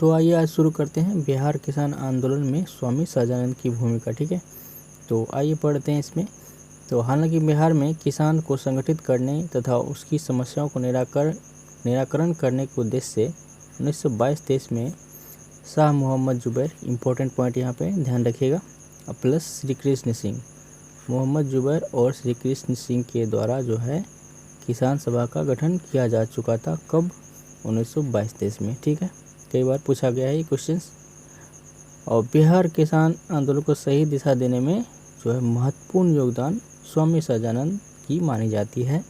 तो आइए आज शुरू करते हैं बिहार किसान आंदोलन में स्वामी सहजानंद की भूमिका। ठीक है, तो आइए पढ़ते हैं इसमें। तो हालांकि बिहार में किसान को संगठित करने तथा उसकी समस्याओं को निराकरण करने के उद्देश्य से 1922-23 में शाह मोहम्मद जुबैर, इम्पोर्टेंट पॉइंट यहाँ पे ध्यान रखिएगा, प्लस श्री कृष्ण सिंह, मोहम्मद जुबैर और श्री कृष्ण सिंह के द्वारा जो है किसान सभा का गठन किया जा चुका था। कब? 1922-23 में। ठीक है, कई बार पूछा गया है ये क्वेश्चंस। और बिहार किसान आंदोलन को सही दिशा देने में जो है महत्वपूर्ण योगदान स्वामी सहजानंद की मानी जाती है।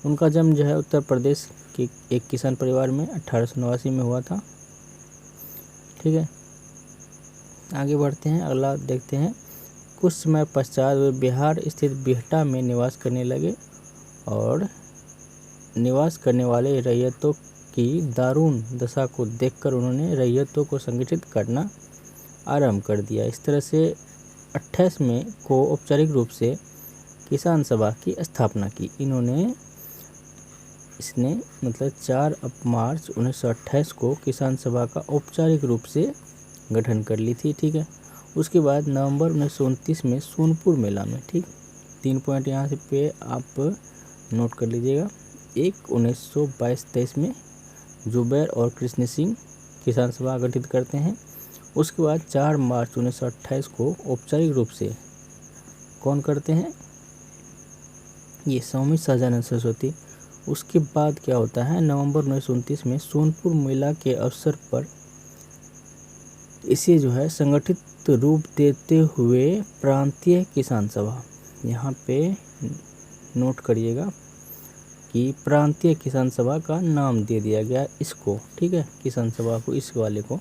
उनका जन्म जो है उत्तर प्रदेश के एक किसान परिवार में 1889 में हुआ था। ठीक है, आगे बढ़ते हैं, अगला देखते हैं। कुछ समय पश्चात वे बिहार स्थित बिहटा में निवास करने लगे और निवास करने वाले रैयतों की दारुण दशा को देखकर उन्होंने रैयतों को संगठित करना आरंभ कर दिया। इस तरह से 28 में को औपचारिक रूप से किसान सभा की स्थापना की। इसने मतलब 4 मार्च 1928 को किसान सभा का औपचारिक रूप से गठन कर ली थी। ठीक है, उसके बाद नवंबर 1929 में सोनपुर मेला में, ठीक, 3 पॉइंट यहाँ से पे आप नोट कर लीजिएगा। एक 1922-23 में जुबैर और कृष्ण सिंह किसान सभा गठित करते हैं। उसके बाद 4 मार्च 1928 को औपचारिक रूप से कौन करते हैं? ये स्वामी सहजानंद सरस्वती। उसके बाद क्या होता है? नवंबर 1929 में सोनपुर मेला के अवसर पर इसे जो है संगठित रूप देते हुए प्रांतीय किसान सभा, यहाँ पे नोट करिएगा कि प्रांतीय किसान सभा का नाम दे दिया गया इसको। ठीक है, किसान सभा को, इस वाले को,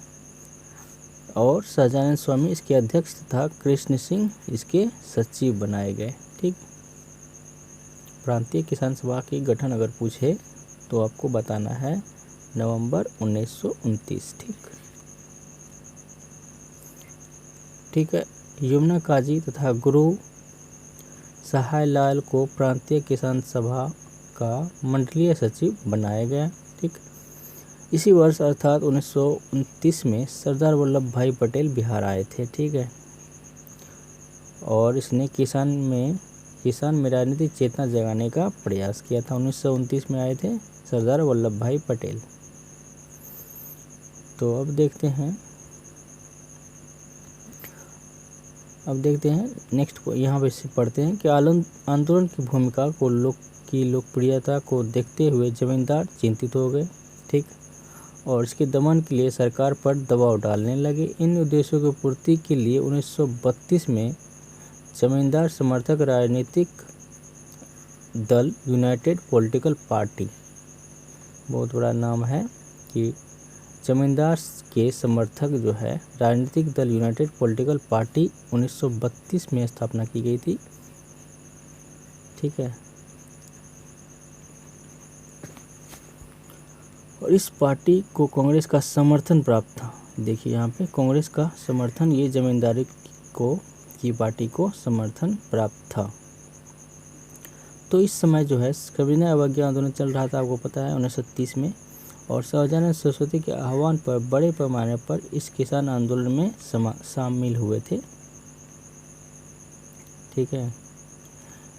और सहजानंद स्वामी इसके अध्यक्ष तथा कृष्ण सिंह इसके सचिव बनाए गए। ठीक, प्रांतीय किसान सभा की गठन अगर पूछे तो आपको बताना है नवंबर 1929। ठीक है, यमुना काजी तथा गुरु सहाय लाल को प्रांतीय किसान सभा का मंडलीय सचिव बनाया गया। ठीक, इसी वर्ष अर्थात 1929 में सरदार वल्लभ भाई पटेल बिहार आए थे। ठीक है, और इसने किसान में राजनीतिक चेतना जगाने का प्रयास किया था। 1929 में आए थे सरदार वल्लभ भाई पटेल। तो अब देखते हैं नेक्स्ट को, यहाँ पे से पढ़ते हैं कि आंदोलन की भूमिका को लोकप्रियता को देखते हुए जमींदार चिंतित हो गए। ठीक, और इसके दमन के लिए सरकार पर दबाव डालने लगे। इन उद्देश्यों की पूर्ति के लिए 1932 में जमींदार समर्थक राजनीतिक दल यूनाइटेड पॉलिटिकल पार्टी, बहुत बड़ा नाम है कि जमींदार के समर्थक जो है राजनीतिक दल यूनाइटेड पॉलिटिकल पार्टी 1932 में स्थापना की गई थी। ठीक है, और इस पार्टी को कांग्रेस का समर्थन प्राप्त था। देखिए यहाँ पे कांग्रेस का समर्थन, ये जमींदारी की पार्टी को समर्थन प्राप्त था। तो इस समय जो है सविनय अवज्ञा आंदोलन चल रहा था, आपको पता है, 1930 में, और सहजानंद सरस्वती के आह्वान पर बड़े पैमाने पर इस किसान आंदोलन में शामिल हुए थे। ठीक है,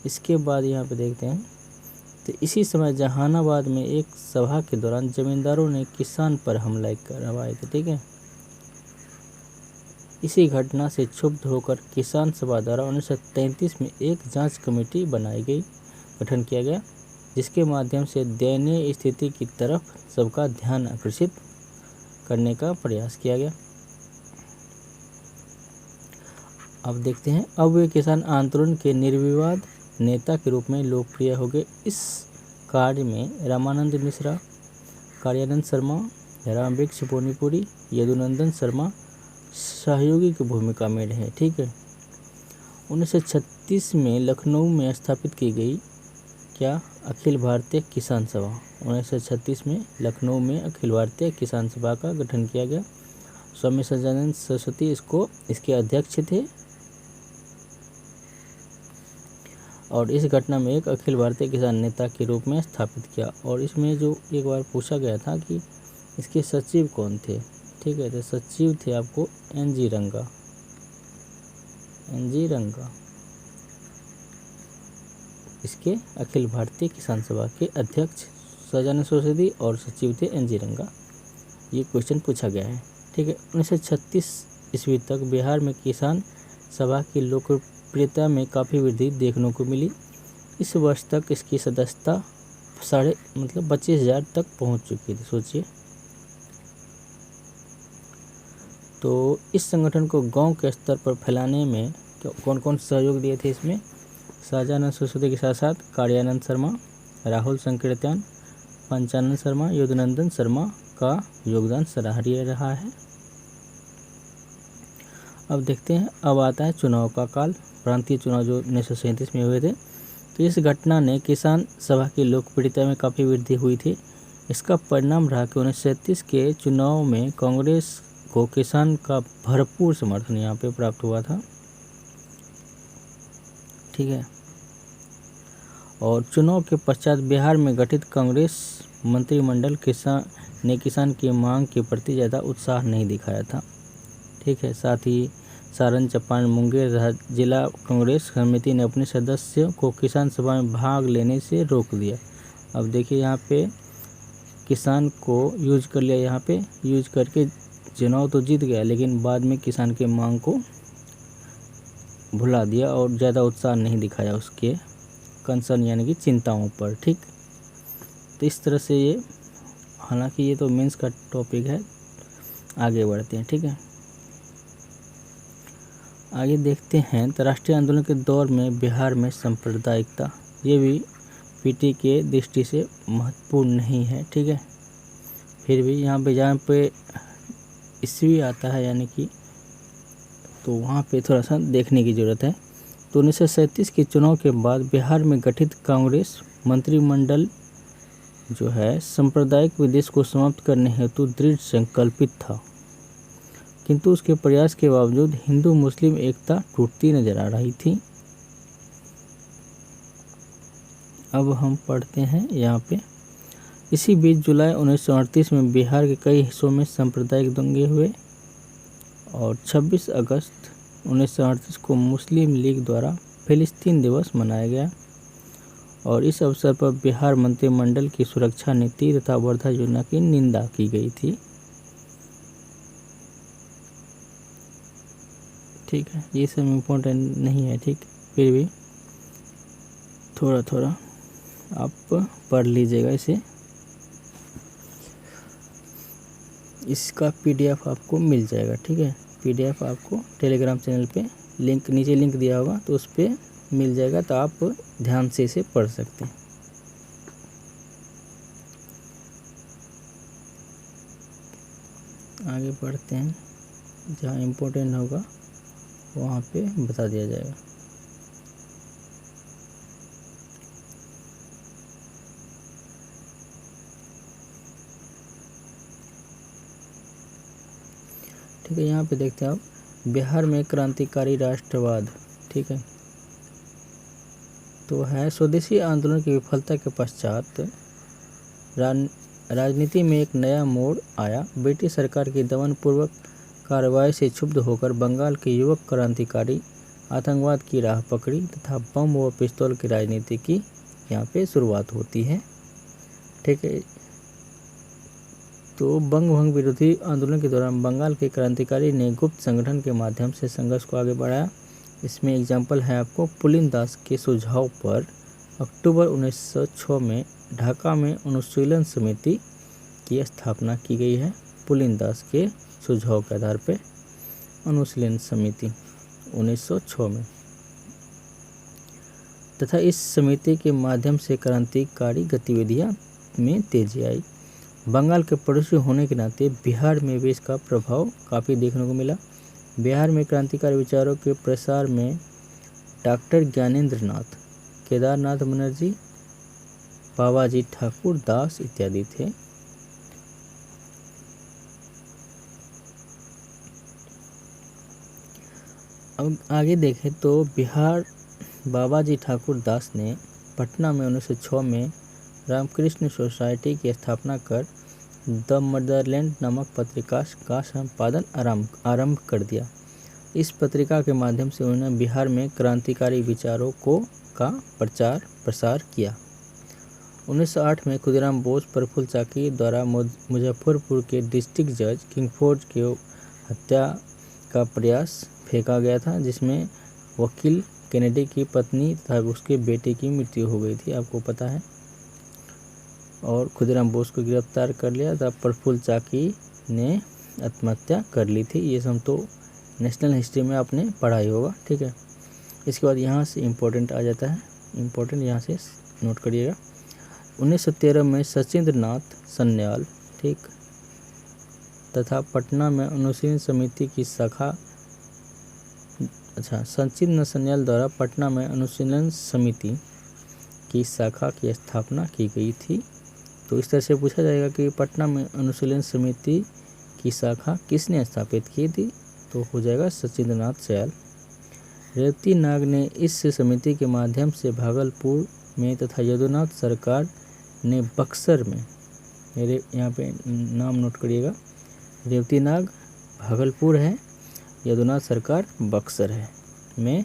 इसके बाद यहाँ पे देखते हैं, तो इसी समय जहानाबाद में एक सभा के दौरान जमींदारों ने किसान पर हमला करवाए थे। ठीक है, इसी घटना से क्षुब्ध होकर किसान सभा द्वारा 1933 में एक जांच कमेटी गठन किया गया, जिसके माध्यम से दयनीय स्थिति की तरफ सबका ध्यान आकर्षित करने का प्रयास किया गया। अब देखते हैं, अब वे किसान आंदोलन के निर्विवाद नेता के रूप में लोकप्रिय हो गए। इस कार्य में रामानंद मिश्रा, कार्यानंद शर्मा, रामवृक्ष बोनीपुरी, यदुनंदन शर्मा सहयोगी की भूमिका में रहे। ठीक है, 1936 में लखनऊ में स्थापित की गई क्या? अखिल भारतीय किसान सभा। 1936 में लखनऊ में अखिल भारतीय किसान सभा का गठन किया गया। स्वामी सहजानंद सरस्वती इसके अध्यक्ष थे, और इस घटना में एक अखिल भारतीय किसान नेता के रूप में स्थापित किया। और इसमें जो एक बार पूछा गया था कि इसके सचिव कौन थे। ठीक है। तो सचिव थे आपको NG रंगा, NG रंगा, इसके अखिल भारतीय किसान सभा के अध्यक्ष सजानंद सरस्वती और सचिव थे NG रंगा। ये क्वेश्चन पूछा गया है, ठीक है। 1936 ईस्वी तक बिहार में किसान सभा की लोकप्रियता में काफ़ी वृद्धि देखने को मिली। इस वर्ष तक इसकी सदस्यता 25,000 तक पहुंच चुकी थी, सोचिए। तो इस संगठन को गांव के स्तर पर फैलाने में कौन कौन सहयोग दिए थे इसमें? सजानंद सरस्वती के साथ साथ कार्यानंद शर्मा, राहुल संकीर्तन, पंचानंद शर्मा, युद्धनंदन शर्मा का योगदान सराहनीय रहा है। अब देखते हैं, अब आता है चुनाव का काल। प्रांतीय चुनाव जो 1937 में हुए थे, तो इस घटना ने किसान सभा की लोकप्रियता में काफ़ी वृद्धि हुई थी। इसका परिणाम रहा कि 1937 के चुनाव में कांग्रेस को किसान का भरपूर समर्थन यहाँ पे प्राप्त हुआ था, ठीक है। और चुनाव के पश्चात बिहार में गठित कांग्रेस मंत्रिमंडल किसान की मांग के प्रति ज़्यादा उत्साह नहीं दिखाया था, ठीक है। साथ ही सारण, चंपारण, मुंगेर जिला कांग्रेस समिति ने अपने सदस्यों को किसान सभा में भाग लेने से रोक दिया। अब देखिए यहाँ पे किसान को यूज कर लिया, यहाँ पे यूज करके चुनाव तो जीत गया, लेकिन बाद में किसान के मांग को भुला दिया और ज़्यादा उत्साह नहीं दिखाया उसके कंसर्न यानी कि चिंताओं पर, ठीक। तो इस तरह से ये, हालांकि ये तो मेंस का टॉपिक है, आगे बढ़ते हैं, ठीक है। आगे देखते हैं, तो राष्ट्रीय आंदोलन के दौर में बिहार में सांप्रदायिकता, ये भी पीटी के दृष्टि से महत्वपूर्ण नहीं है, ठीक है। फिर भी यहाँ पे जहाँ पे ईस्वी आता है यानी कि, तो वहाँ पे थोड़ा सा देखने की ज़रूरत है। तो 1937 के चुनाव के बाद बिहार में गठित कांग्रेस मंत्रिमंडल जो है सांप्रदायिक विद्वेष को समाप्त करने हेतु दृढ़ संकल्पित था, किंतु उसके प्रयास के बावजूद हिंदू मुस्लिम एकता टूटती नजर आ रही थी। अब हम पढ़ते हैं यहाँ पे, इसी बीच जुलाई 1938 में बिहार के कई हिस्सों में सांप्रदायिक दंगे हुए और 26 अगस्त 1938 को मुस्लिम लीग द्वारा फिलिस्तीन दिवस मनाया गया और इस अवसर पर बिहार मंत्रिमंडल की सुरक्षा नीति तथा वर्धा योजना की निंदा की गई थी, ठीक है। ये सब इम्पोर्टेंट नहीं है, ठीक, फिर भी थोड़ा थोड़ा आप पढ़ लीजिएगा इसे। इसका PDF आपको मिल जाएगा, ठीक है। PDF आपको टेलीग्राम चैनल पे लिंक, नीचे लिंक दिया होगा, तो उस पर मिल जाएगा, तो आप ध्यान से इसे पढ़ सकते हैं। आगे बढ़ते हैं, जहाँ इम्पोर्टेंट होगा वहाँ पे बता दिया जाएगा। ठीक है, यहाँ पे देखते हैं आप, बिहार में क्रांतिकारी राष्ट्रवाद, ठीक है। तो है, स्वदेशी आंदोलन की विफलता के पश्चात राजनीति में एक नया मोड़ आया। ब्रिटिश सरकार की दमनपूर्वक कार्रवाई से क्षुब्ध होकर बंगाल के युवक क्रांतिकारी आतंकवाद की राह पकड़ी तथा बम व पिस्तौल की राजनीति की यहाँ पे शुरुआत होती है, ठीक है। तो बंग भंग विरोधी आंदोलन के दौरान बंगाल के क्रांतिकारी ने गुप्त संगठन के माध्यम से संघर्ष को आगे बढ़ाया। इसमें एग्जाम्पल है आपको, पुलिनदास के सुझाव पर अक्टूबर 1906 में ढाका में अनुशीलन समिति की स्थापना की गई है। पुलिनदास के सुझाव के आधार पर अनुशीलन समिति 1906 में, तथा इस समिति के माध्यम से क्रांतिकारी गतिविधियां में तेजी आई। बंगाल के पड़ोसी होने के नाते बिहार में भी इसका प्रभाव काफ़ी देखने को मिला। बिहार में क्रांतिकारी विचारों के प्रसार में डॉक्टर ज्ञानेंद्र नाथ, केदारनाथ बनर्जी, बाबाजी ठाकुर दास इत्यादि थे। अब आगे देखें तो बिहार बाबाजी ठाकुर दास ने पटना में 1906 में रामकृष्ण सोसाइटी की स्थापना कर द मदरलैंड नामक पत्रिका का संपादन आरंभ कर दिया। इस पत्रिका के माध्यम से उन्होंने बिहार में क्रांतिकारी विचारों का प्रचार प्रसार किया। 1908 में खुदीराम बोस प्रफुल्ल चाकी द्वारा मुजफ्फरपुर के डिस्ट्रिक्ट जज किंगफोर्ड की हत्या का प्रयास फेंका गया था, जिसमें वकील केनेडी की पत्नी तथा उसके बेटे की मृत्यु हो गई थी, आपको पता है। और खुदीराम बोस को गिरफ्तार कर लिया, तब प्रफुल्ल चाकी ने आत्महत्या कर ली थी। ये सब तो नेशनल हिस्ट्री में आपने पढ़ा ही होगा, ठीक है। इसके बाद यहाँ से इम्पोर्टेंट आ जाता है, इम्पोर्टेंट यहाँ से नोट करिएगा। 1913 में सचिंद्रनाथ सन्याल, ठीक, तथा पटना में अनुशीलन समिति की शाखा सचिंद्रनाथ सन्याल द्वारा पटना में अनुशीलन समिति की शाखा की स्थापना की गई थी। तो इस तरह से पूछा जाएगा कि पटना में अनुशीलन समिति की शाखा किसने स्थापित की थी, तो हो जाएगा सचिंद्रनाथ सन्याल। रेवती नाग ने इस समिति के माध्यम से भागलपुर में तथा यदुनाथ सरकार ने बक्सर में, मेरे यहाँ पे नाम नोट करिएगा, रेवती नाग भागलपुर है, यदुनाथ सरकार बक्सर है, में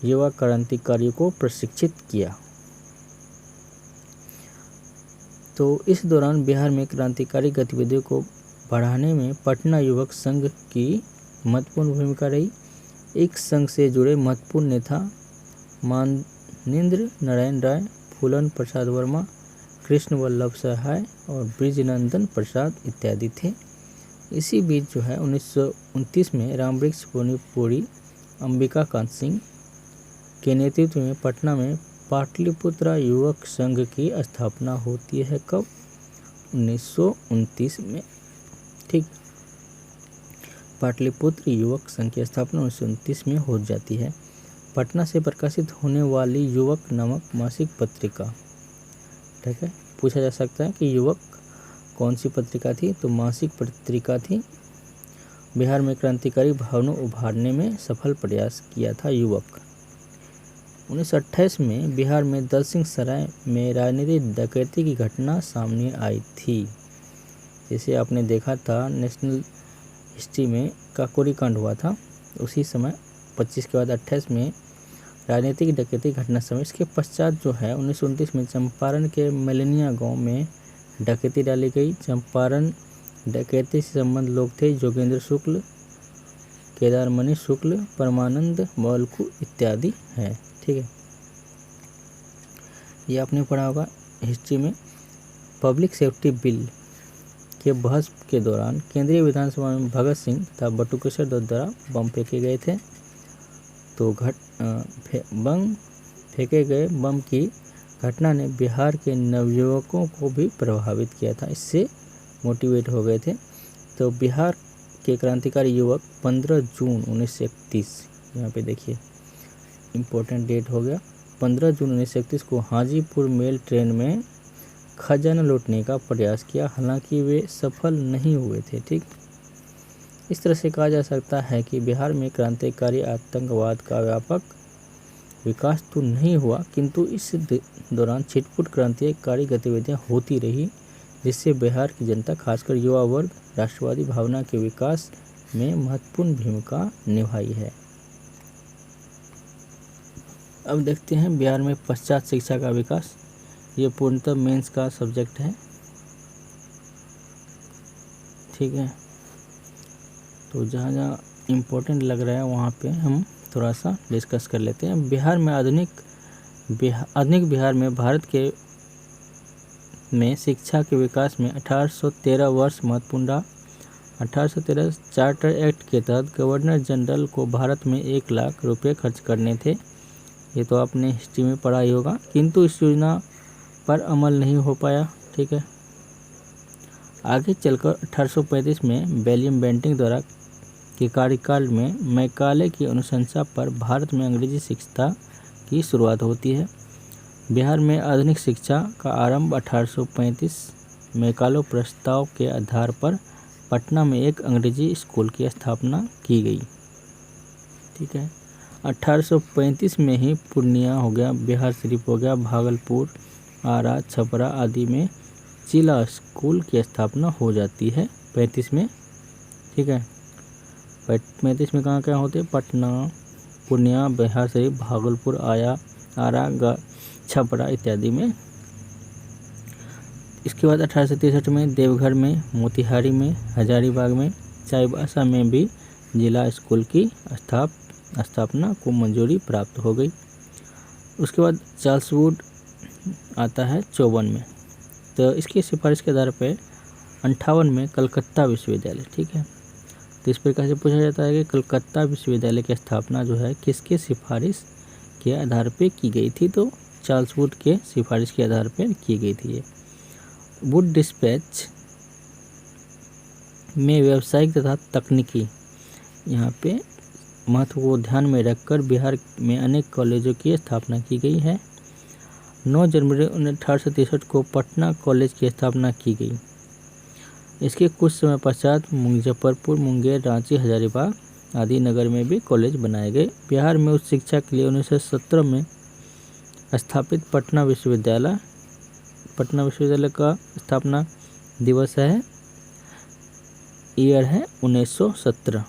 युवा क्रांतिकारियों को प्रशिक्षित किया। तो इस दौरान बिहार में क्रांतिकारी गतिविधियों को बढ़ाने में पटना युवक संघ की महत्वपूर्ण भूमिका रही। एक संघ से जुड़े महत्वपूर्ण नेता मानवेंद्र नारायण राय, फूलन प्रसाद वर्मा, कृष्ण वल्लभ सहाय और ब्रिजनंदन प्रसाद इत्यादि थे। इसी बीच जो है 1929 में रामवृक्ष पुरी अंबिका कांत सिंह के नेतृत्व में पटना में पाटलिपुत्र युवक संघ की स्थापना होती है। कब? 1929 में, ठीक। पाटलिपुत्र युवक संघ की स्थापना 1929 में हो जाती है। पटना से प्रकाशित होने वाली युवक नामक मासिक पत्रिका, ठीक है, पूछा जा सकता है कि युवक कौन सी पत्रिका थी, तो मासिक पत्रिका थी। बिहार में क्रांतिकारी भावनाओं उभारने में सफल प्रयास किया था युवक। 1928 में बिहार में दलसिंह सराय में राजनीतिक डकैती की घटना सामने आई थी। जैसे आपने देखा था नेशनल हिस्ट्री में काकोरी कांड हुआ था, उसी समय 25 के बाद 28 में राजनीतिक डकैती घटना समय। इसके पश्चात जो है 1929 में चंपारण के मेलेनिया गांव में डकैती डाली गई। चंपारण डकैती से संबंध लोग थे जोगेंद्र शुक्ल, केदारमणि शुक्ल, परमानंद मौलकू इत्यादि हैं, ठीक है। ये आपने पढ़ा होगा हिस्ट्री में। पब्लिक सेफ्टी बिल के बहस के दौरान केंद्रीय विधानसभा में भगत सिंह तथा बटुकेश्वर दत्त द्वारा बम फेंके गए थे। तो बम फेंके गए बम की घटना ने बिहार के नवयुवकों को भी प्रभावित किया था, इससे मोटिवेट हो गए थे। तो बिहार के क्रांतिकारी युवक 15 जून 1931, यहाँ पे देखिए इम्पोर्टेंट डेट हो गया, 15 जून 1931 को हाजीपुर मेल ट्रेन में खजाना लूटने का प्रयास किया, हालांकि वे सफल नहीं हुए थे, ठीक। इस तरह से कहा जा सकता है कि बिहार में क्रांतिकारी आतंकवाद का व्यापक विकास तो नहीं हुआ, किंतु इस दौरान छिटपुट क्रांतिकारी गतिविधियां होती रही, जिससे बिहार की जनता, खासकर युवा वर्ग, राष्ट्रवादी भावना के विकास में महत्वपूर्ण भूमिका निभाई है। अब देखते हैं बिहार में पश्चात शिक्षा का विकास। ये पूर्णतः मेंस का सब्जेक्ट है, ठीक है। तो जहाँ जहाँ इम्पोर्टेंट लग रहा है वहाँ पे हम थोड़ा सा डिस्कस कर लेते हैं। बिहार में आधुनिक बिहार में भारत के में शिक्षा के विकास में 1813 वर्ष महत्वपूर्ण रहा। 1813 चार्टर एक्ट के तहत गवर्नर जनरल को भारत में 1 लाख रुपए खर्च करने थे। ये तो आपने हिस्ट्री में पढ़ा ही होगा, किंतु इस योजना पर अमल नहीं हो पाया, ठीक है। आगे चलकर 1835 में विलियम बेंटिंक द्वारा के कार्यकाल में मैकाले की अनुशंसा पर भारत में अंग्रेजी शिक्षा की शुरुआत होती है। बिहार में आधुनिक शिक्षा का आरंभ 1835 मैकाले प्रस्ताव के आधार पर पटना में एक अंग्रेजी स्कूल की स्थापना की गई, ठीक है। 1835 में ही पूर्णिया हो गया, बिहार शरीफ हो गया, भागलपुर, आरा, छपरा आदि में जिला स्कूल की स्थापना हो जाती है 35 में। ठीक है, 35 में कहाँ क्या होते हैं, पटना, पूर्णिया, बिहार शरीफ, भागलपुर, आरा, छपरा इत्यादि में। इसके बाद 1863 में देवघर में, मोतिहारी में, हजारीबाग में, चाईबासा में भी जिला स्कूल की स्थापना को मंजूरी प्राप्त हो गई। उसके बाद चार्ल्स वुड आता है 54 में। तो इसकी सिफारिश के आधार पर 58 में कलकत्ता विश्वविद्यालय। ठीक है, तो इस प्रकार से पूछा जाता है कि कलकत्ता विश्वविद्यालय की स्थापना जो है किसके सिफारिश के आधार पर की गई थी, तो चार्ल्स वुड के सिफारिश के आधार पर की गई थी ये। वुड डिस्पैच में व्यावसायिक तथा तकनीकी, यहाँ पे महत्व को ध्यान में रखकर बिहार में अनेक कॉलेजों की स्थापना की गई है। 9 जनवरी 1863 को पटना कॉलेज की स्थापना की गई। इसके कुछ समय पश्चात मुजफ्फरपुर, मुंगेर, रांची, हजारीबाग आदि नगर में भी कॉलेज बनाए गए। बिहार में उच्च शिक्षा के लिए 1917 में स्थापित पटना विश्वविद्यालय का स्थापना दिवस है, ईयर है 1917।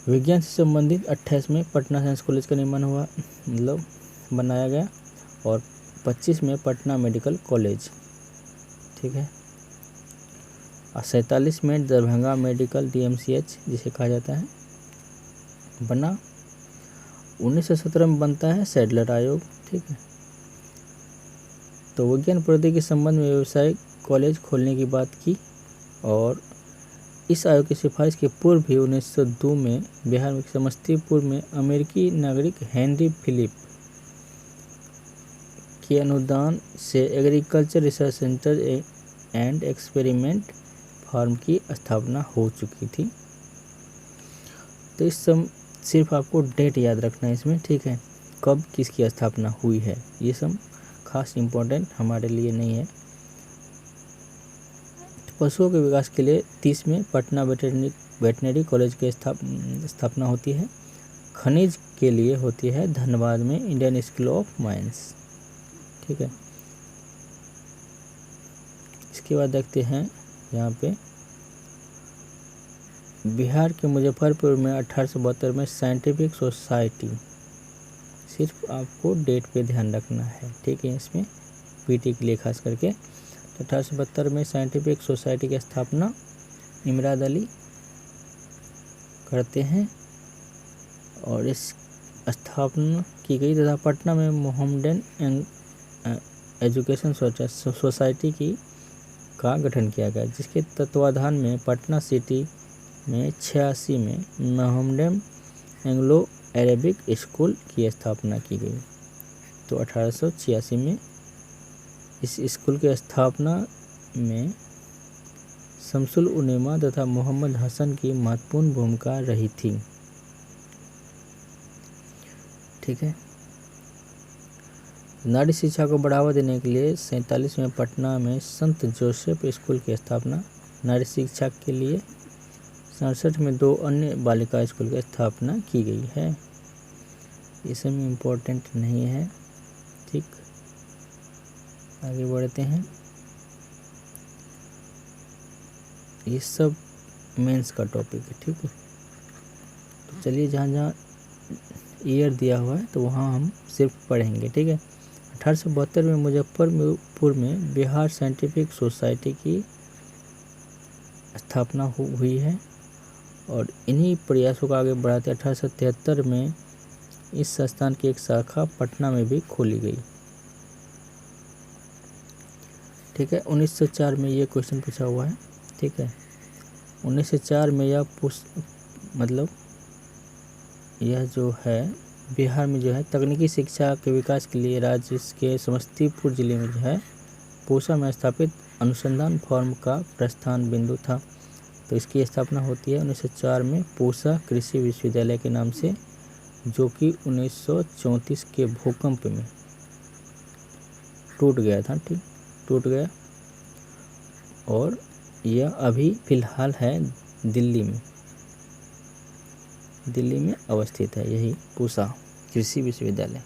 विज्ञान से संबंधित 28 में पटना साइंस कॉलेज का निर्माण हुआ, मतलब बनाया गया, और 25 में पटना मेडिकल कॉलेज। ठीक है, और 47 में दरभंगा मेडिकल DMCH जिसे कहा जाता है बना। 1917 में बनता है सैडलर आयोग। ठीक है, तो विज्ञान प्रौद्योगिकी के संबंध में व्यावसायिक कॉलेज खोलने की बात की, और इस आयोग की सिफारिश के पूर्व भी 1902 में बिहार में समस्तीपुर में अमेरिकी नागरिक हेनरी फिलिप के अनुदान से agriculture research centre and experiment farm की स्थापना हो चुकी थी। तो इस सिर्फ आपको डेट याद रखना है इसमें। ठीक है, कब किसकी स्थापना हुई है, ये सब खास इम्पोर्टेंट हमारे लिए नहीं है। पशुओं के विकास के लिए 30 में पटना वेटनरी कॉलेज की स्थापना होती है। खनिज के लिए होती है धनबाद में इंडियन स्कूल ऑफ माइंस। ठीक है, इसके बाद देखते हैं यहाँ पे बिहार के मुजफ्फरपुर में 1872 में साइंटिफिक सोसाइटी, सिर्फ आपको डेट पे ध्यान रखना है। ठीक है, इसमें पीटी के लिए खास करके 1872 में साइंटिफिक सोसाइटी की स्थापना इमराद अली करते हैं, और इस स्थापना की गई तथा पटना में मोहम्मडन एजुकेशन सोसाइटी का गठन किया गया, जिसके तत्वाधान में पटना सिटी में 86 में मोहम्मडन एंग्लो अरेबिक स्कूल की स्थापना की गई। तो 1886 में इस स्कूल की स्थापना में शमसुल उलेमा तथा मोहम्मद हसन की महत्वपूर्ण भूमिका रही थी। ठीक है, नारी शिक्षा को बढ़ावा देने के लिए 47 में पटना में संत जोसेफ स्कूल की स्थापना, नारी शिक्षा के लिए 67 में 2 अन्य बालिका स्कूल की स्थापना की गई है। ये सब इम्पोर्टेंट नहीं है। ठीक, आगे बढ़ते हैं। ये सब मेंस का टॉपिक है। ठीक है, तो चलिए जहाँ जहाँ ईयर दिया हुआ है तो वहाँ हम सिर्फ पढ़ेंगे। ठीक है, 1872 में मुजफ्फरपुर में बिहार साइंटिफिक सोसाइटी की स्थापना हुई है, और इन्हीं प्रयासों को आगे बढ़ाते 1873 में इस संस्थान की एक शाखा पटना में भी खोली गई। ठीक है, 1904 में ये क्वेश्चन पूछा हुआ है। ठीक है, 1904 में यह जो है बिहार में जो है तकनीकी शिक्षा के विकास के लिए राज्य के समस्तीपुर जिले में जो है पूसा में स्थापित अनुसंधान फॉर्म का प्रस्थान बिंदु था। तो इसकी स्थापना होती है 1904 में पूसा कृषि विश्वविद्यालय के नाम से, जो कि 1934 के भूकंप में टूट गया था। ठीक, टूट गया, और यह अभी फिलहाल है दिल्ली में अवस्थित है, यही पूसा कृषि विश्वविद्यालय।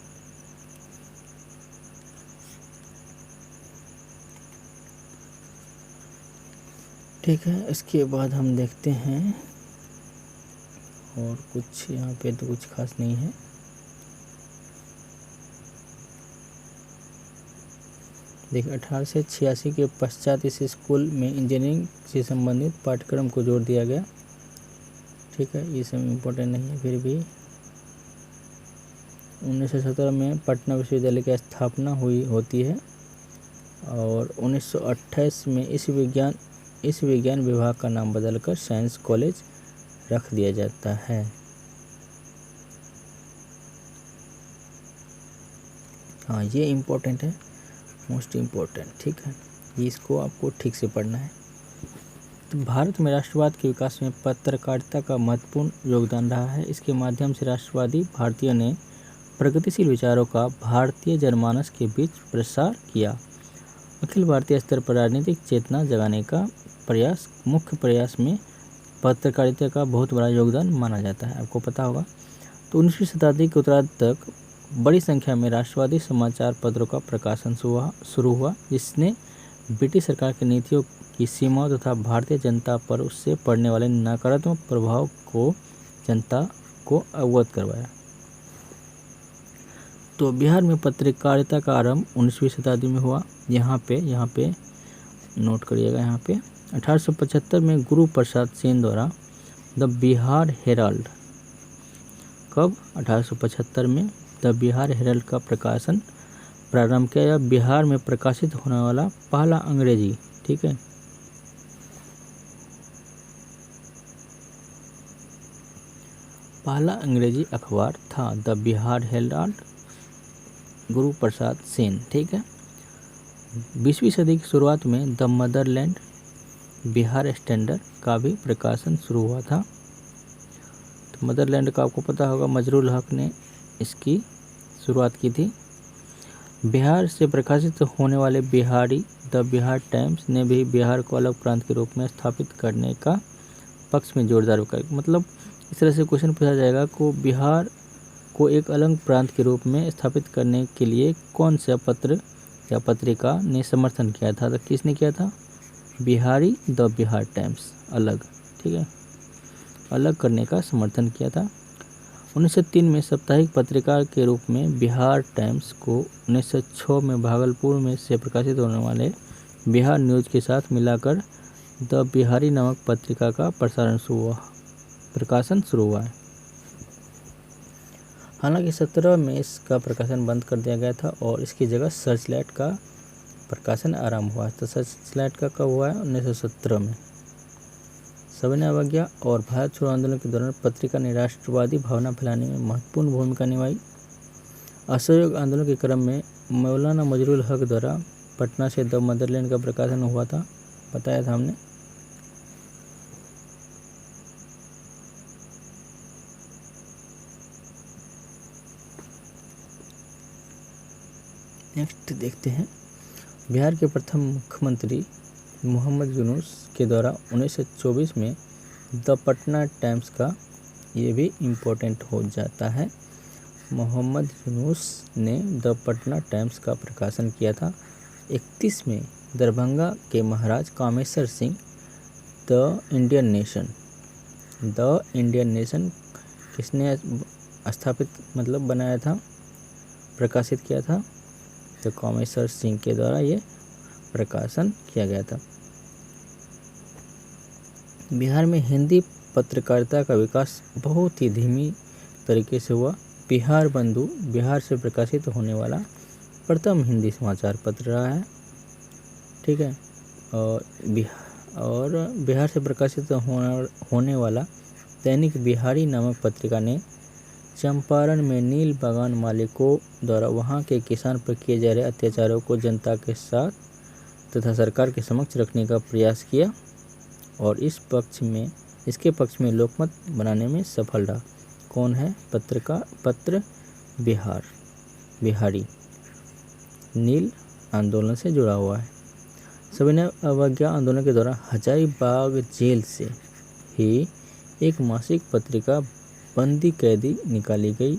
ठीक है, इसके बाद हम देखते हैं और कुछ यहाँ पे तो कुछ खास नहीं है। देखिए 1886 के पश्चात इस स्कूल में इंजीनियरिंग से संबंधित पाठ्यक्रम को जोड़ दिया गया। ठीक है, ये सब इम्पोर्टेंट नहीं है। फिर भी 1917 में पटना विश्वविद्यालय की स्थापना होती है और 1928 में इस विज्ञान विभाग का नाम बदलकर साइंस कॉलेज रख दिया जाता है। हाँ, ये इम्पोर्टेंट है, मोस्ट इम्पोर्टेंट। ठीक है, ये इसको आपको ठीक से पढ़ना है। तो भारत में राष्ट्रवाद के विकास में पत्रकारिता का महत्वपूर्ण योगदान रहा है। इसके माध्यम से राष्ट्रवादी भारतीयों ने प्रगतिशील विचारों का भारतीय जनमानस के बीच प्रसार किया। अखिल भारतीय स्तर पर राजनीतिक चेतना जगाने का मुख्य प्रयास में पत्रकारिता का बहुत बड़ा योगदान माना जाता है, आपको पता होगा। तो 19वीं शताब्दी के उत्तरार्ध तक बड़ी संख्या में राष्ट्रवादी समाचार पत्रों का प्रकाशन शुरू हुआ, जिसने ब्रिटिश सरकार की नीतियों की सीमाओं तथा भारतीय जनता पर उससे पड़ने वाले नकारात्मक प्रभाव को जनता को अवगत करवाया। तो बिहार में पत्रकारिता का आरंभ 19वीं शताब्दी में हुआ। यहाँ पे नोट करिएगा। यहाँ पे 1875 में गुरु प्रसाद सेन द्वारा द बिहार हेराल्ड, कब 1875 में द बिहार हेराल्ड का प्रकाशन प्रारंभ किया। यह बिहार में प्रकाशित होने वाला पहला अंग्रेजी, ठीक है, पहला अंग्रेजी अखबार था द बिहार हेराल्ड, गुरु प्रसाद सेन। ठीक है, 20वीं सदी की शुरुआत में द मदरलैंड बिहार स्टैंडर्ड का भी प्रकाशन शुरू हुआ था। तो मदरलैंड का आपको पता होगा, मजरूल हक ने इसकी शुरुआत की थी। बिहार से प्रकाशित होने वाले बिहारी द बिहार टाइम्स ने भी बिहार को अलग प्रांत के रूप में स्थापित करने का पक्ष में जोरदार विकल्प, मतलब इस तरह से क्वेश्चन पूछा जाएगा को बिहार को एक अलग प्रांत के रूप में स्थापित करने के लिए कौन सा पत्र या पत्रिका ने समर्थन किया था। तो किसने किया था? बिहारी द बिहार टाइम्स, अलग, ठीक है, अलग करने का समर्थन किया था। 1903 में साप्ताहिक पत्रिका के रूप में बिहार टाइम्स को 1906 में भागलपुर में से प्रकाशित होने वाले बिहार न्यूज़ के साथ मिलाकर द बिहारी नामक पत्रिका का प्रकाशन शुरू हुआ है। हालांकि 17 में इसका प्रकाशन बंद कर दिया गया था और इसकी जगह सर्चलाइट का प्रकाशन आरंभ हुआ। तो सर्चलाइट का कब हुआ है? 1917 में। सविनय अवज्ञा और भारत छोड़ो आंदोलन के दौरान पत्रिका ने राष्ट्रवादी भावना फैलाने में महत्वपूर्ण भूमिका निभाई। असहयोग आंदोलन के क्रम में मौलाना मजरूल हक द्वारा पटना से द मदरलैंड का प्रकाशन हुआ था, बताया था हमने। नेक्स्ट देखते हैं, बिहार के प्रथम मुख्यमंत्री मोहम्मद यूनुस के द्वारा 1924 में द पटना टाइम्स का, ये भी इम्पोर्टेंट हो जाता है, मोहम्मद यूनुस ने द पटना टाइम्स का प्रकाशन किया था। 31 में दरभंगा के Maharaj Kameshwar Singh the Indian nation किसने स्थापित, मतलब बनाया था, प्रकाशित किया था? तो कामेश्वर सिंह के द्वारा ये प्रकाशन किया गया था। बिहार में हिंदी पत्रकारिता का विकास बहुत ही धीमी तरीके से हुआ। बिहार बंधु बिहार से प्रकाशित होने वाला प्रथम हिंदी समाचार पत्र रहा है, ठीक है, और बिहार से प्रकाशित होने वाला दैनिक बिहारी नामक पत्रिका ने चंपारण में नील बागान मालिकों द्वारा वहां के किसान पर किए जा रहे अत्याचारों को जनता के साथ तथा सरकार के समक्ष रखने का प्रयास किया और इसके पक्ष में लोकमत बनाने में सफल रहा। कौन है? पत्र बिहारी नील आंदोलन से जुड़ा हुआ है। सविनय अवज्ञा आंदोलन के दौरान हजारीबाग जेल से ही एक मासिक पत्रिका बंदी कैदी निकाली गई।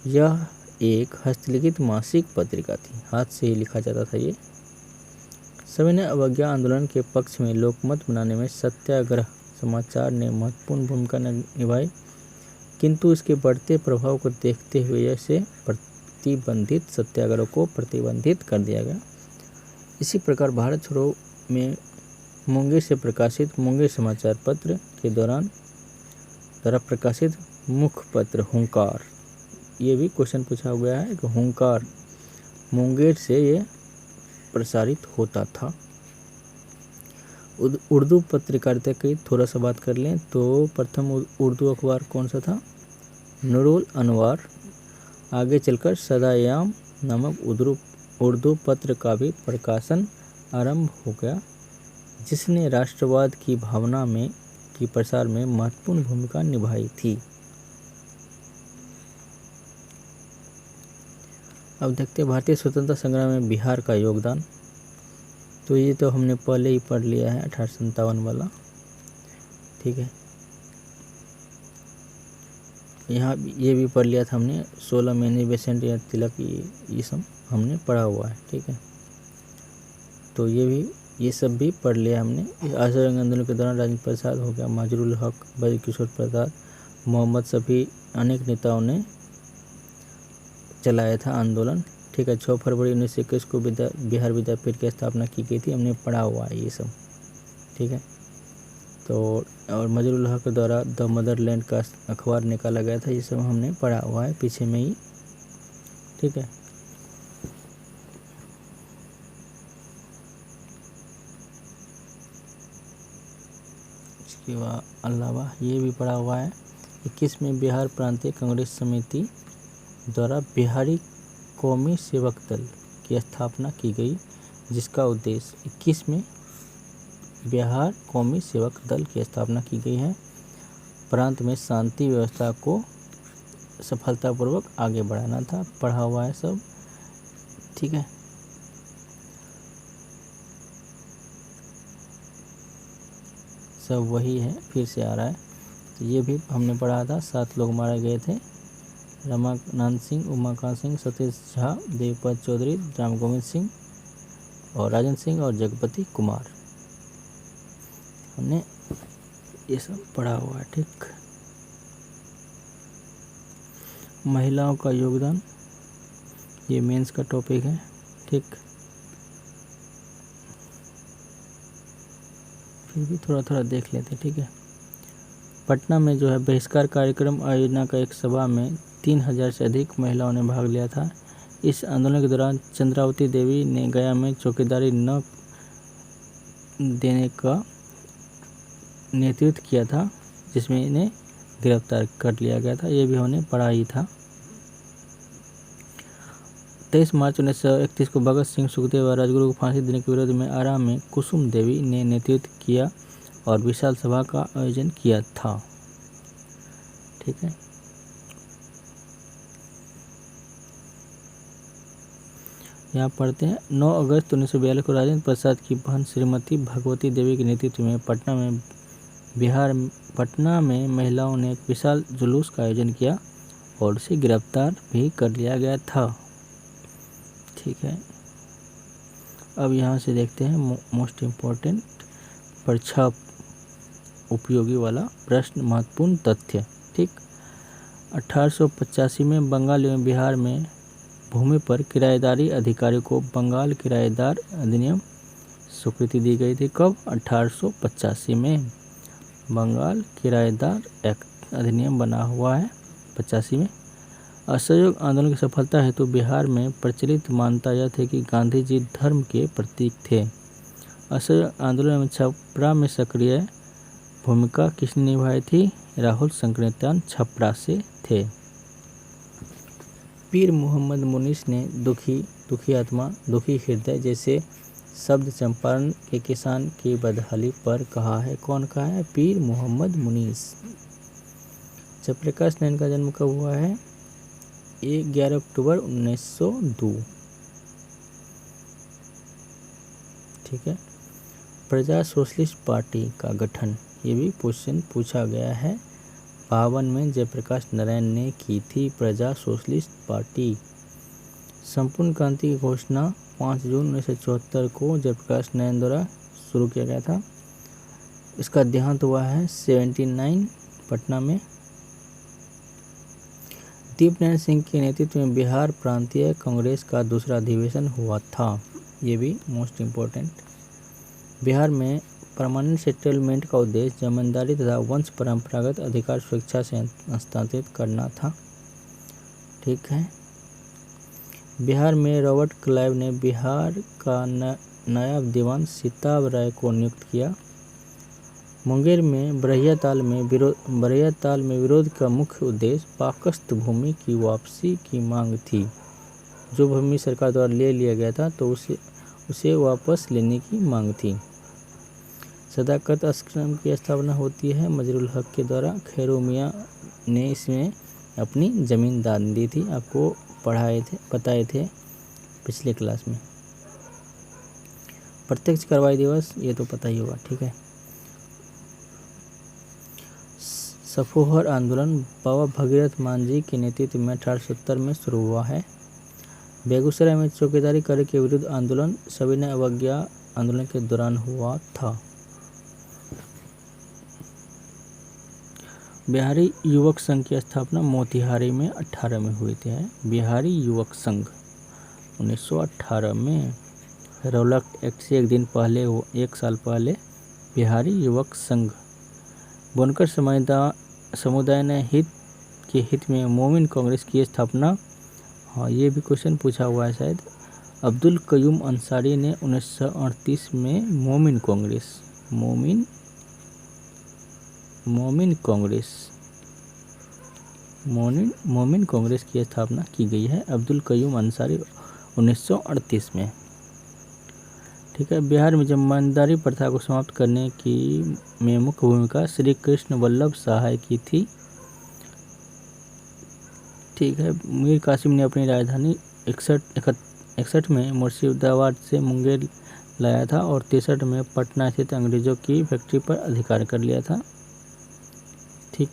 यह एक हस्तलिखित मासिक पत्रिका थी, हाथ से ही लिखा जाता था ये। सविनय अवज्ञा आंदोलन के पक्ष में लोकमत बनाने में सत्याग्रह समाचार ने महत्वपूर्ण भूमिका निभाई, किंतु इसके बढ़ते प्रभाव को देखते हुए इसे प्रतिबंधित सत्याग्रह को प्रतिबंधित कर दिया गया। इसी प्रकार भारत छोड़ो में मुंगेर से प्रकाशित मुंगेर समाचार पत्र के द्वारा प्रकाशित मुखपत्र हुंकार, ये भी क्वेश्चन पूछा गया है कि हुंकार मुंगेर से ये प्रसारित होता था। उर्दू पत्रकारिता की थोड़ा सा बात कर लें तो प्रथम उर्दू अखबार कौन सा था? नूरुल अनवार। आगे चलकर सदायाम नामक उर्दू पत्र का भी प्रकाशन आरंभ हो गया, जिसने राष्ट्रवाद की भावना की प्रसार में महत्वपूर्ण भूमिका निभाई थी। अब देखते हैं भारतीय स्वतंत्रता संग्राम में बिहार का योगदान। तो ये तो हमने पहले ही पढ़ लिया है 1857 वाला, ठीक है। यहाँ ये भी पढ़ लिया था हमने 16 महीने बेसेंट या तिलक, ये सब हमने पढ़ा हुआ है, ठीक है। तो ये सब भी पढ़ लिया हमने। असहयोग आंदोलन के दौरान राजेंद्र प्रसाद हो गया, माजरुल हक, ब्रजकिशोर प्रसाद, मोहम्मद शफी, अनेक नेताओं ने चलाया था आंदोलन, ठीक है। 6 फरवरी 1921 को बिहार विद्यापीठ की स्थापना की गई थी, हमने पढ़ा हुआ है ये सब, ठीक है। तो और मजरुल हक द्वारा द मदरलैंड का अखबार निकाला गया था, ये सब हमने पढ़ा हुआ है पीछे में ही, ठीक है। इसके अलावा ये भी पढ़ा हुआ है 21 में बिहार प्रांतीय कांग्रेस समिति द्वारा बिहारी कौमी सेवक दल की स्थापना की गई, जिसका उद्देश्य 21 में बिहार कौमी सेवक दल की स्थापना की गई है, प्रांत में शांति व्यवस्था को सफलतापूर्वक आगे बढ़ाना था। पढ़ा हुआ है सब, ठीक है। सब वही है, फिर से आ रहा है। तो ये भी हमने पढ़ा था। 7 लोग मारे गए थे, रमाकांत सिंह, उमाकांत सिंह, सतीश झा, देवपत चौधरी, राम गोविंद सिंह और राजन सिंह और जगपति कुमार, हमने ये सब पढ़ा हुआ है, ठीक। महिलाओं का योगदान, ये मेंस का टॉपिक है, ठीक। फिर भी थोड़ा थोड़ा देख लेते, ठीक है। पटना में जो है बहिष्कार कार्यक्रम आयोजना का एक सभा में 3000 से अधिक महिलाओं ने भाग लिया था। इस आंदोलन के दौरान चंद्रावती देवी ने गया में चौकीदारी न देने का नेतृत्व किया था, जिसमें इन्हें गिरफ्तार कर लिया गया था, ये भी हमने पढ़ा ही था। 23 मार्च 1931 को भगत सिंह, सुखदेव और राजगुरु को फांसी देने के विरोध में आरा में कुसुम देवी ने नेतृत्व किया और विशाल सभा का आयोजन किया था, ठीक है। यहाँ पढ़ते हैं 9 अगस्त 1942 को राजेंद्र प्रसाद की बहन श्रीमती भगवती देवी के नेतृत्व में पटना में महिलाओं ने एक विशाल जुलूस का आयोजन किया और उसे गिरफ्तार भी कर लिया गया था, ठीक है। अब यहाँ से देखते हैं मोस्ट इम्पोर्टेंट प्रक्षेप उपयोगी वाला प्रश्न, महत्वपूर्ण तथ्य, ठीक। 1885 में बंगाल एवं बिहार में भूमि पर किराएदारी अधिकारियों को बंगाल किराएदार अधिनियम स्वीकृति दी गई थी। कब? 1885 में बंगाल किराएदार एक्ट अधिनियम बना हुआ है 85 में। असहयोग आंदोलन की सफलता हेतु बिहार में प्रचलित मान्यता यह थी कि गांधी जी धर्म के प्रतीक थे। असहयोग आंदोलन में छपरा में सक्रिय भूमिका किसने निभाई थी? राहुल संकीर्तन छपरा से थे। पीर मोहम्मद मुनीस ने दुखी आत्मा दुखी हृदय जैसे शब्द चंपारण के किसान की बदहाली पर कहा है। कौन कहा है? पीर मोहम्मद मुनीस। जयप्रकाश नारायण का जन्म कब हुआ है? 11 अक्टूबर 1902, ठीक है। प्रजा सोशलिस्ट पार्टी का गठन, ये भी क्वेश्चन पूछा गया है। 52 में जयप्रकाश नारायण ने की थी प्रजा सोशलिस्ट पार्टी। संपूर्ण क्रांति की घोषणा 5 जून 1974 को जयप्रकाश नारायण द्वारा शुरू किया गया था। इसका देहांत हुआ है 79 पटना में। दीपनारायण सिंह के नेतृत्व में बिहार प्रांतीय कांग्रेस का दूसरा अधिवेशन हुआ था। ये भी मोस्ट इम्पोर्टेंट। बिहार में परमानेंट सेटलमेंट का उद्देश्य जमींदारी तथा वंश परंपरागत अधिकार स्वेच्छा से हस्तांतरित करना था। ठीक है। बिहार में रॉबर्ट क्लाइव ने बिहार का नायब दीवान सीताब राय को नियुक्त किया। मुंगेर में बरहिया ताल में विरोध का मुख्य उद्देश्य पाकस्त भूमि की वापसी की मांग थी। जो भूमि सरकार द्वारा ले लिया गया था तो उसे वापस लेने की मांग थी। सदाकत आश्रम की स्थापना होती है मजरुल हक के द्वारा। खैरू मियाँ ने इसमें अपनी ज़मीन दान दी थी। आपको बताए थे पिछले क्लास में। प्रत्यक्ष कार्रवाई दिवस ये तो पता ही होगा। ठीक है। सफोहर आंदोलन बाबा भगीरथ मान जी के नेतृत्व में 1870 में शुरू हुआ है। बेगूसराय में चौकीदारी कार्य के विरुद्ध आंदोलन सविनय अवज्ञा आंदोलन के दौरान हुआ था। बिहारी युवक संघ की स्थापना मोतिहारी में 18 में हुई थी। बिहारी युवक संघ 1918 में रौलट एक्ट से एक साल पहले बिहारी युवक संघ बुनकर समुदाय ने हित में मोमिन कांग्रेस की स्थापना। हाँ, ये भी क्वेश्चन पूछा हुआ है शायद। अब्दुल कयूम अंसारी ने 1938 में मोमिन कांग्रेस की स्थापना की गई है। अब्दुल कयूम अंसारी 1938 में। ठीक है। बिहार में जमींदारी प्रथा को समाप्त करने में मुख्य भूमिका श्री कृष्ण वल्लभ सहाय की थी। ठीक है। मीर कासिम ने अपनी राजधानी 61 में मुर्शिदाबाद से मुंगेर लाया था और 63 में पटना स्थित अंग्रेजों की फैक्ट्री पर अधिकार कर लिया था। ठीक।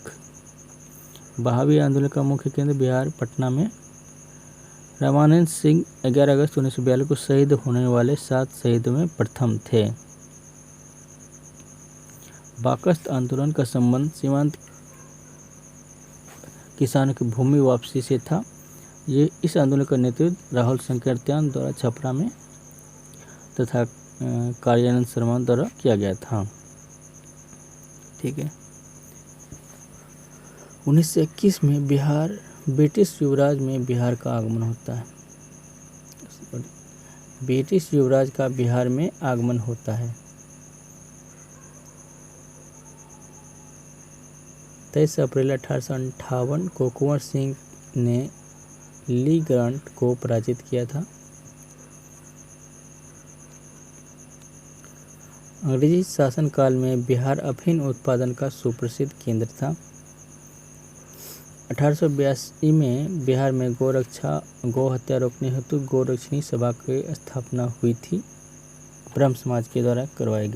बहावी आंदोलन का मुख्य केंद्र बिहार पटना में। रामानंद सिंह 11 अगस्त 1942 को शहीद होने वाले 7 शहीदों में प्रथम थे। बाकस्त आंदोलन का संबंध सीमांत किसानों की भूमि वापसी से था। इस आंदोलन का नेतृत्व राहुल संकीर्तन द्वारा छपरा में तथा कार्यानंद शर्मा द्वारा किया गया था। ठीक है। 1921 में ब्रिटिश युवराज में बिहार का आगमन होता है। ब्रिटिश युवराज का बिहार में आगमन होता है। 23 अप्रैल 1858 को कुंवर सिंह ने ली ग्रांट को पराजित किया था। अंग्रेजी शासनकाल में बिहार अफीम उत्पादन का सुप्रसिद्ध केंद्र था। 1882 में बिहार में गौ हत्या रोकने हेतु गोरक्षणी सभा की स्थापना हुई थी। ब्रह्म समाज के द्वारा करवाया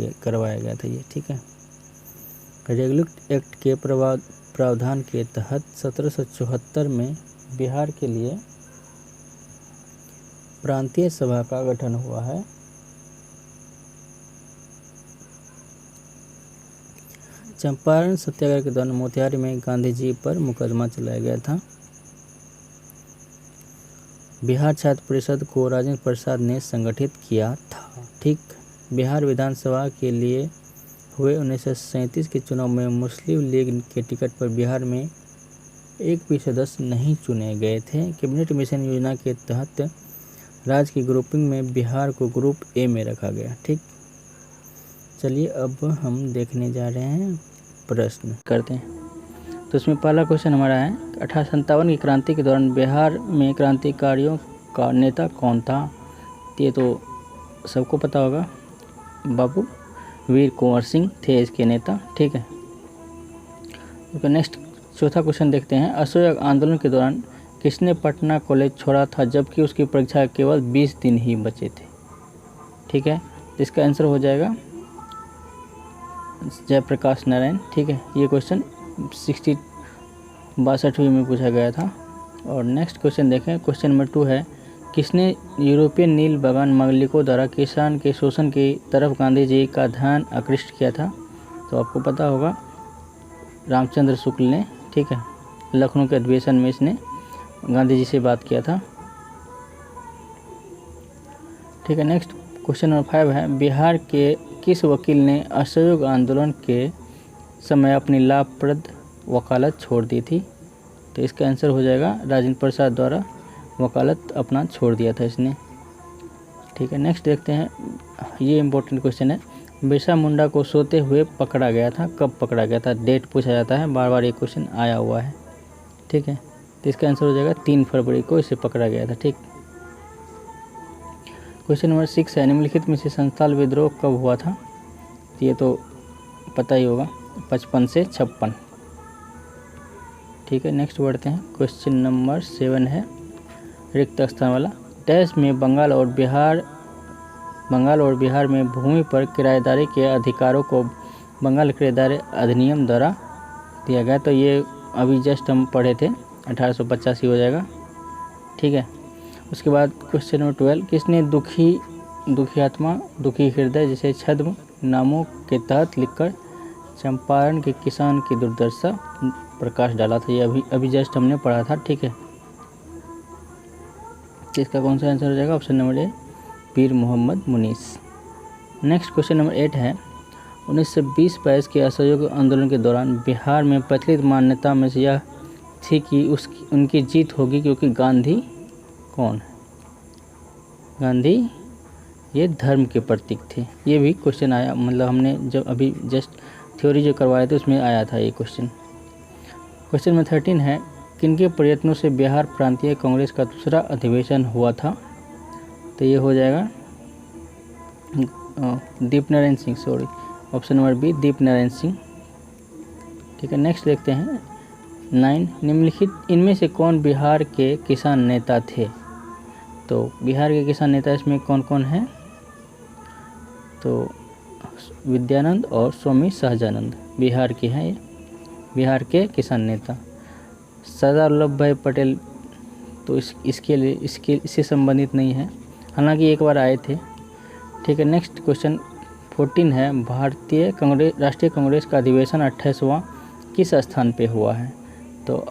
गया था ये। ठीक है। रेगुलेट एक्ट के प्रावधान के तहत 1774 में बिहार के लिए प्रांतीय सभा का गठन हुआ है। चंपारण सत्याग्रह के दौरान मोतिहारी में गांधी जी पर मुकदमा चलाया गया था। बिहार छात्र परिषद को राजेंद्र प्रसाद ने संगठित किया था। ठीक। बिहार विधानसभा के लिए हुए 1937 के चुनाव में मुस्लिम लीग के टिकट पर बिहार में एक भी सदस्य नहीं चुने गए थे। कैबिनेट मिशन योजना के तहत राज्य की ग्रुपिंग में बिहार को ग्रुप ए में रखा गया। ठीक। चलिए अब हम देखने जा रहे हैं प्रश्न करते हैं। तो इसमें पहला क्वेश्चन हमारा है 1857 की क्रांति के दौरान बिहार में क्रांतिकारियों का नेता कौन था। ये तो सबको पता होगा, बाबू वीर कुंवर सिंह थे इसके नेता। ठीक है। तो नेक्स्ट चौथा क्वेश्चन देखते हैं। असहयोग आंदोलन के दौरान किसने पटना कॉलेज छोड़ा था जबकि उसकी परीक्षा केवल 20 दिन ही बचे थे। ठीक है। इसका आंसर हो जाएगा जयप्रकाश नारायण। ठीक है। ये क्वेश्चन 62 में पूछा गया था। और नेक्स्ट क्वेश्चन देखें। क्वेश्चन नंबर 2 है किसने यूरोपियन नील बगान मालिकों द्वारा किसान के शोषण की तरफ गांधी जी का ध्यान आकृष्ट किया था? तो आपको पता होगा रामचंद्र शुक्ल ने, ठीक है। लखनऊ के अधिवेशन में इसने गांधी जी से बात किया था, ठीक है। नेक्स्ट क्वेश्चन नंबर 5 है, बिहार के किस वकील ने असहयोग आंदोलन के समय अपनी लाभप्रद वकालत छोड़ दी थी? तो इसका आंसर हो जाएगा राजेंद्र प्रसाद द्वारा वकालत अपना छोड़ दिया था इसने, ठीक है। नेक्स्ट देखते हैं, ये इंपॉर्टेंट क्वेश्चन है, बिरसा मुंडा को सोते हुए पकड़ा गया था, कब पकड़ा गया था? डेट पूछा जाता है, बार बार ये क्वेश्चन आया हुआ है, ठीक है। तो इसका आंसर हो जाएगा 3 फरवरी को इसे पकड़ा गया था, ठीक। क्वेश्चन नंबर 6 है, निम्नलिखित में से संथाल विद्रोह कब हुआ था? ये तो पता ही होगा, 55 से 56, ठीक है। नेक्स्ट बढ़ते हैं, क्वेश्चन नंबर 7 है रिक्त स्थान वाला, डैश में बंगाल और बिहार में भूमि पर किराएदारी के अधिकारों को बंगाल किराएदारी अधिनियम द्वारा दिया गया। तो ये अभी जस्ट हम पढ़े थे, 1885 हो जाएगा, ठीक है। उसके बाद क्वेश्चन नंबर 12, किसने दुखी आत्मा दुखी हृदय जिसे छद्म नामों के तहत लिखकर चंपारण के किसान की दुर्दशा प्रकाश डाला था? ये अभी जस्ट हमने पढ़ा था, ठीक है। इसका कौन सा आंसर हो जाएगा? Option number A, Pir Mohammad मुनीस। Next question number 8 है, 1920-22 के असहयोग आंदोलन के दौरान बिहार में प्रचलित मान्यता में से यह थी कि उनकी जीत होगी क्योंकि गांधी कौन है? गांधी ये धर्म के प्रतीक थे। ये भी क्वेश्चन आया, मतलब हमने जब अभी जस्ट थ्योरी जो करवाए थे उसमें आया था ये क्वेश्चन। क्वेश्चन नंबर 13 है, किनके प्रयत्नों से बिहार प्रांतीय कांग्रेस का दूसरा अधिवेशन हुआ था? तो ये हो जाएगा Deepnarayan Singh, sorry, option number B, Deepnarayan Singh, ठीक है। नेक्स्ट देखते हैं 9, निम्नलिखित इनमें से कौन बिहार के किसान नेता थे? तो बिहार के किसान नेता इसमें कौन कौन है? तो विद्यानंद और स्वामी सहजानंद बिहार के हैं, ये बिहार के किसान नेता। सरदार वल्लभ भाई पटेल तो इससे संबंधित नहीं है, हालांकि एक बार आए थे, ठीक है। नेक्स्ट क्वेश्चन 14 है, राष्ट्रीय कांग्रेस का अधिवेशन 28वां किस स्थान पे हुआ है? तो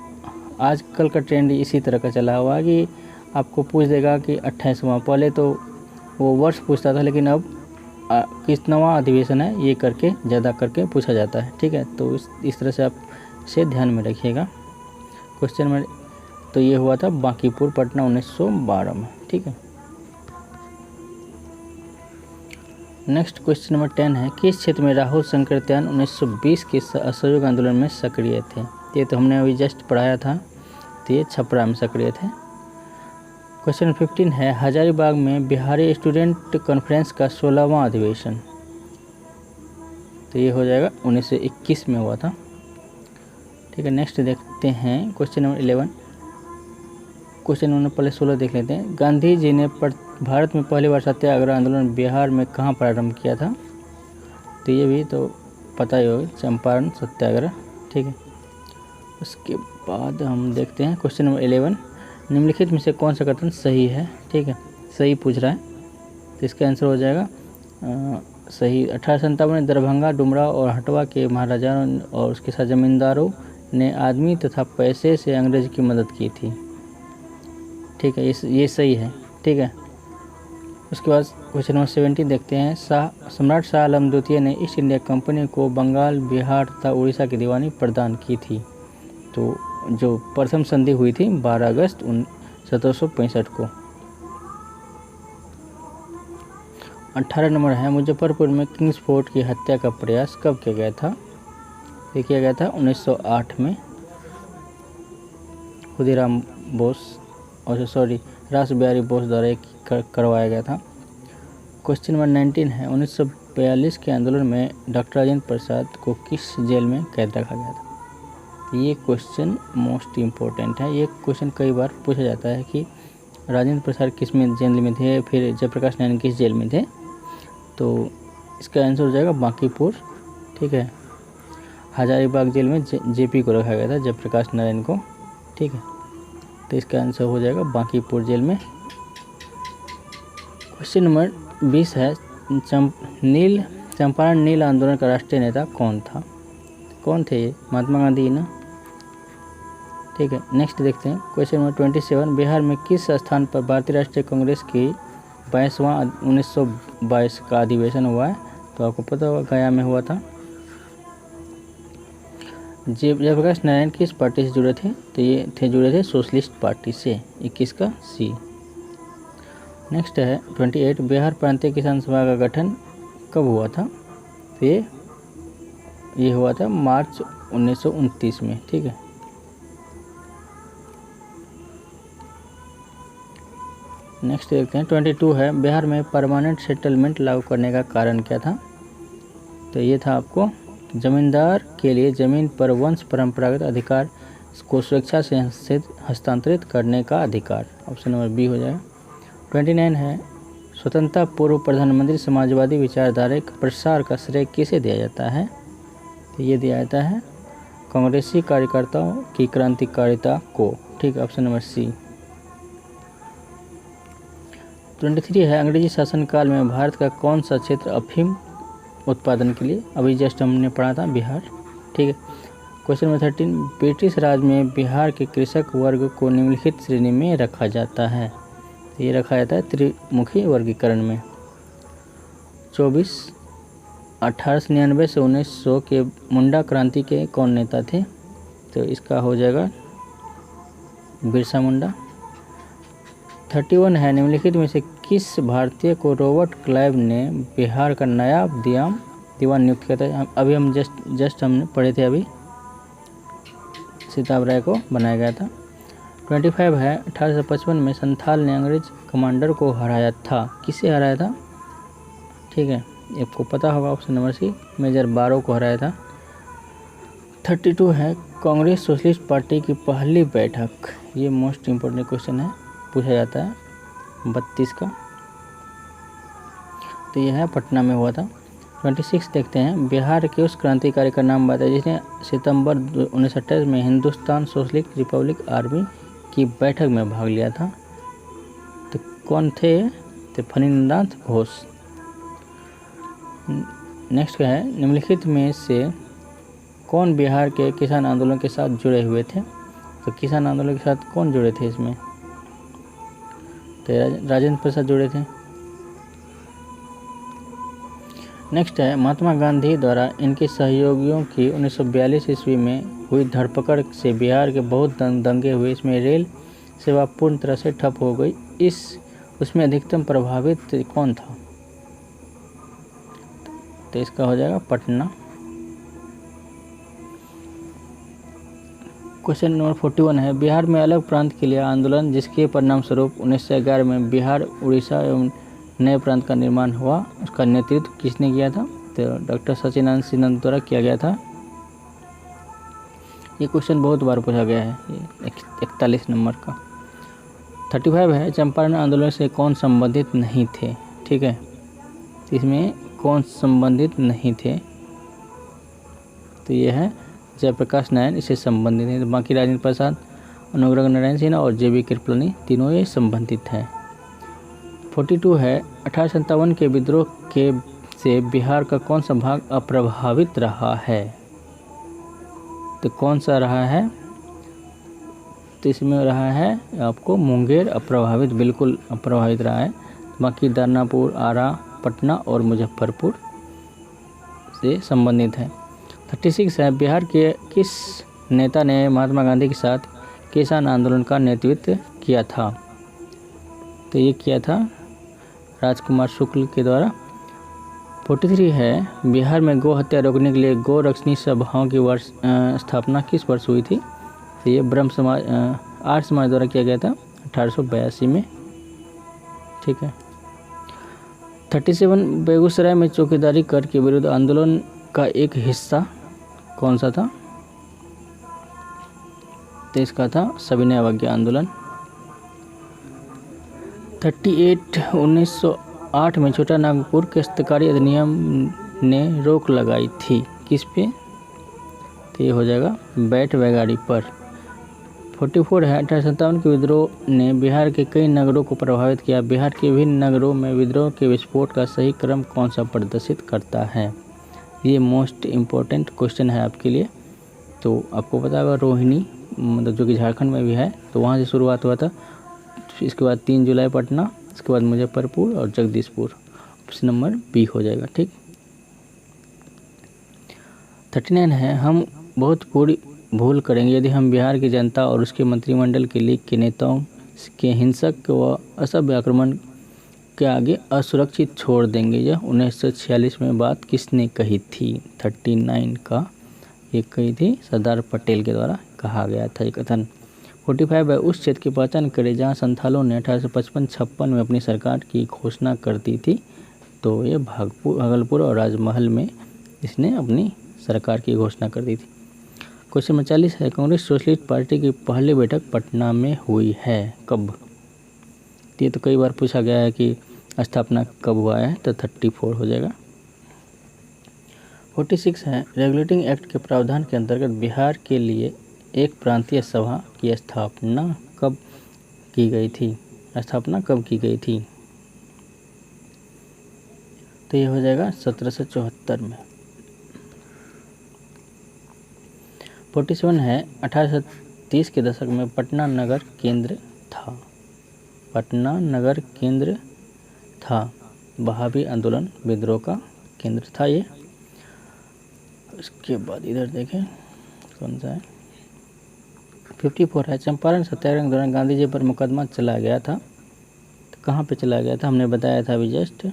आजकल का ट्रेंड इसी तरह का चला हुआ है कि आपको पूछ देगा कि 28वां, पहले तो वो वर्ष पूछता था, लेकिन अब कितनावां अधिवेशन है ये करके ज़्यादा करके पूछा जाता है, ठीक है। तो इस तरह से आप इसे ध्यान में रखिएगा। क्वेश्चन में तो ये हुआ था बांकीपुर पटना 1912 में, ठीक है। नेक्स्ट क्वेश्चन नंबर 10 है, किस क्षेत्र में राहुल संकीर्तन 1920 के असहयोग आंदोलन में सक्रिय थे? ये तो हमने अभी जस्ट पढ़ाया था, तो ये छपरा में सक्रिय थे। क्वेश्चन 15 है, हजारीबाग में बिहारी स्टूडेंट कॉन्फ्रेंस का 16वां अधिवेशन, तो ये हो जाएगा 1921 में हुआ था, ठीक है। नेक्स्ट देखते हैं क्वेश्चन नंबर 11, क्वेश्चन नंबर पहले 16 देख लेते हैं। गांधी जी ने भारत में पहली बार सत्याग्रह आंदोलन बिहार में कहाँ प्रारंभ किया था? तो ये भी तो पता ही होगा, चंपारण सत्याग्रह, ठीक है। उसके बाद हम देखते हैं क्वेश्चन नंबर 11, निम्नलिखित में से कौन सा कथन सही है? ठीक है, सही पूछ रहा है, तो इसका आंसर हो जाएगा सही। 1857 में दरभंगा, डुमरा और हटवा के महाराजाओं और उसके साथ जमींदारों ने आदमी तथा पैसे से अंग्रेज की मदद की थी, ठीक है, ये सही है, ठीक है। उसके बाद क्वेश्चन नंबर 17 देखते हैं, सम्राट शाह आलम द्वितीय ने ईस्ट इंडिया कंपनी को बंगाल, बिहार तथा उड़ीसा की दीवानी प्रदान की थी। तो जो प्रथम संधि हुई थी 12 अगस्त 1765 को। 18 नंबर है, मुजफ्फरपुर में किंग्स फोर्ट की हत्या का प्रयास कब किया गया था? ये किया गया था 1908 में खुदीराम बोस और रास बिहारी बोस द्वारा करवाया गया था। क्वेश्चन नंबर 19 है, 1942 के आंदोलन में डॉक्टर राजेंद्र प्रसाद को किस जेल में कैद रखा गया था? ये क्वेश्चन मोस्ट इम्पोर्टेंट है, ये क्वेश्चन कई बार पूछा जाता है कि राजेंद्र प्रसाद किस में जेल में थे, फिर जयप्रकाश नारायण किस जेल में थे। तो इसका आंसर हो जाएगा बांकीपुर, ठीक है। हजारीबाग जेल में जेपी को रखा गया था, जयप्रकाश नारायण को, ठीक है। तो इसका आंसर हो जाएगा बांकीपुर जेल में क्वेश्चन नंबर 20 है चंपारण नील आंदोलन का राष्ट्रीय नेता कौन था? कौन थे ये? महात्मा गांधी ना, ठीक है। नेक्स्ट देखते हैं क्वेश्चन नंबर 27, बिहार में किस स्थान पर भारतीय राष्ट्रीय कांग्रेस की 22वां 1922 का अधिवेशन हुआ है? तो आपको पता होगा गया में हुआ था। जयप्रकाश नारायण किस पार्टी से जुड़े थे? तो ये जुड़े थे सोशलिस्ट पार्टी से। 21 का सी। नेक्स्ट है 28, बिहार प्रांतीय किसान सभा का गठन कब हुआ था? तो ये हुआ था मार्च 1929 में, ठीक है। नेक्स्ट देखते हैं 22 है, बिहार में परमानेंट सेटलमेंट लागू करने का कारण क्या था? तो ये था आपको जमींदार के लिए जमीन पर वंश परंपरागत अधिकार को स्वेच्छा से हस्तांतरित करने का अधिकार। ऑप्शन नंबर बी हो जाएगा। 29 है, स्वतंत्रता पूर्व प्रधानमंत्री समाजवादी विचारधारा के प्रसार का श्रेय किसे दिया जाता है? तो ये दिया जाता है कांग्रेसी कार्यकर्ताओं की क्रांतिकारिता को, ठीक है। Option number C. 23 है, अंग्रेजी शासनकाल में भारत का कौन सा क्षेत्र अफीम उत्पादन के लिए? अभी जस्ट हमने पढ़ा था बिहार, ठीक है। क्वेश्चन नंबर 13, ब्रिटिश राज में बिहार के कृषक वर्ग को निम्नलिखित श्रेणी में रखा जाता है? ये रखा जाता है त्रिमुखी वर्गीकरण में। 24, 1899 से 1900 के मुंडा क्रांति के कौन नेता थे? तो इसका हो जाएगा बिरसा मुंडा। 31 है, निम्नलिखित में से किस भारतीय को रॉबर्ट क्लाइव ने बिहार का नया दीवान नियुक्त किया था? अभी हम जस्ट हमने पढ़े थे, अभी सीताब राय को बनाया गया था। 25 है, 1855 में संथाल ने अंग्रेज कमांडर को हराया था। किसे हराया था? ठीक है, आपको पता होगा। ऑप्शन नंबर सी, मेजर बारो को हराया था। 32 है, कांग्रेस सोशलिस्ट पार्टी की पहली बैठक, ये मोस्ट इम्पोर्टेंट क्वेश्चन है, पूछा जाता है 32 का। तो यह है पटना में हुआ था। 26 देखते हैं, बिहार के उस क्रांतिकारी का नाम बताइए जिसने सितंबर 1928 में हिंदुस्तान सोशलिस्ट रिपब्लिक आर्मी की बैठक में भाग लिया था। तो कौन थे? तो फणींद्रनाथ घोष। नेक्स्ट क्या है, निम्नलिखित में से कौन बिहार के किसान आंदोलन के साथ जुड़े हुए थे? तो किसान आंदोलन के साथ कौन जुड़े थे इसमें? तो राजेंद्र प्रसाद जुड़े थे। नेक्स्ट है, महात्मा गांधी द्वारा इनके सहयोगियों की 1942 ईस्वी में हुई धरपकड़ से बिहार के बहुत दंगे हुए। इसमें रेल सेवा पूर्ण तरह से ठप हो गई। उसमें अधिकतम प्रभावित कौन था? तो इसका हो जाएगा पटना। क्वेश्चन नंबर 41 है, बिहार में अलग प्रांत के लिए आंदोलन जिसके परिणाम स्वरूप 1911 में बिहार, उड़ीसा एवं नए प्रांत का निर्माण हुआ, उसका नेतृत्व किसने किया था? तो डॉक्टर सचिदानंद सिन्हा द्वारा किया गया था। ये क्वेश्चन बहुत बार पूछा गया है, 41 नंबर का। 35 है, चंपारण आंदोलन से कौन संबंधित नहीं थे? ठीक है, इसमें कौन संबंधित नहीं थे? तो ये है जयप्रकाश नारायण, इससे संबंधित है। तो बाकी राजेंद्र प्रसाद, अनुग्रह नारायण सिन्हा और JB कृपलानी, तीनों ये संबंधित हैं। 42 है, 1857 के विद्रोह से बिहार का कौन सा भाग अप्रभावित रहा है? तो कौन सा रहा है? तो इसमें रहा है आपको मुंगेर अप्रभावित, बिल्कुल अप्रभावित रहा है। बाकी दानापुर, आरा, पटना और मुजफ्फरपुर से संबंधित है। 36 है, बिहार के किस नेता ने महात्मा गांधी के साथ किसान आंदोलन का नेतृत्व किया था? तो ये किया था राजकुमार शुक्ल के द्वारा। 43 है, बिहार में गौ हत्या रोकने के लिए गौ रक्षणी सभाओं की स्थापना किस वर्ष हुई थी? तो ये ब्रह्म समाज, आर्य समाज द्वारा किया गया था 1882 में। ठीक है। 37, बेगूसराय में चौकीदारी कर के विरुद्ध आंदोलन का एक हिस्सा कौन सा था? तो इसका था सविनय अवज्ञा आंदोलन। 38, 1908 में छोटा नागपुर काश्तकारी अधिनियम ने रोक लगाई थी, किस पे? तो ये हो जाएगा बैठ बैगाड़ी पर। 44 है 1857 के विद्रोह ने बिहार के कई नगरों को प्रभावित किया। बिहार के विभिन्न नगरों में विद्रोह के विस्फोट का सही क्रम कौन सा प्रदर्शित करता है? ये मोस्ट इम्पोर्टेंट क्वेश्चन है आपके लिए। तो आपको पता होगा रोहिणी, मतलब जो कि झारखंड में भी है, तो वहाँ से शुरुआत हुआ था। इसके बाद 3 जुलाई पटना, इसके बाद मुजफ्फरपुर और जगदीशपुर। ऑप्शन नंबर बी हो जाएगा। ठीक। 39 है हम बहुत बड़ी भूल करेंगे यदि हम बिहार की जनता और उसके मंत्रिमंडल के लीग के नेताओं के हिंसक व असभ्य आक्रमण के आगे असुरक्षित छोड़ देंगे। यह 1946 में बात किसने कही थी? 39 का ये कही थी सरदार पटेल के द्वारा कहा गया था ये कथन। 45 है उस क्षेत्र की पहचान करें जहाँ संथालों ने 1855-56 में अपनी सरकार की घोषणा कर दी थी। तो ये भागलपुर और राजमहल में इसने अपनी सरकार की घोषणा कर दी थी। क्वेश्चन नंबर 40 है कांग्रेस सोशलिस्ट पार्टी की पहली बैठक पटना में हुई है, कब? ये तो कई बार पूछा गया है कि स्थापना कब हुआ है, तो 34 हो जाएगा। 46 है रेगुलेटिंग एक्ट के प्रावधान के अंतर्गत बिहार के लिए एक प्रांतीय सभा की स्थापना कब की गई थी? तो ये हो जाएगा 1774 में। 47 है 1830 के दशक में पटना नगर केंद्र था। वहाबी आंदोलन विद्रोह का केंद्र था ये। उसके बाद इधर देखें कौन सा है। 54 है चंपारण सत्याग्रह के दौरान गांधी जी पर मुकदमा चला गया था। तो कहाँ पे चला गया था? हमने बताया था अभी जस्ट।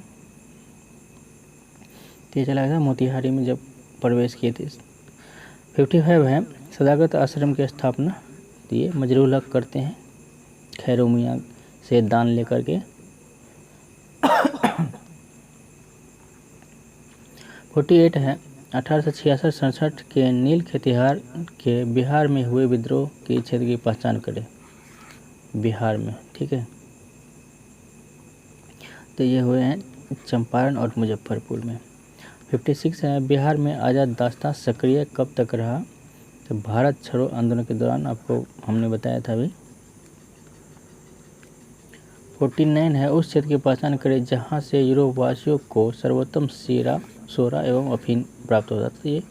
ये चला गया था मोतिहारी में जब प्रवेश किए थे। 55 है सदाकत आश्रम की स्थापना। तो ये मजरूल हक करते हैं खैरो मियाँ से दान लेकर के। 48 है 1866-67 के नील खेतिहार के बिहार में हुए विद्रोह के क्षेत्र की पहचान करें। बिहार में, ठीक है। तो ये हुए हैं चंपारण और मुजफ्फरपुर में। 56 है बिहार में आज़ाद दास्तां सक्रिय कब तक रहा? तो भारत छोड़ो आंदोलन के दौरान, आपको हमने बताया था अभी। 49 है उस क्षेत्र की पहचान करें जहाँ से यूरोपवासियों को सर्वोत्तम सोरा एवं अफीम प्राप्त होता था। ये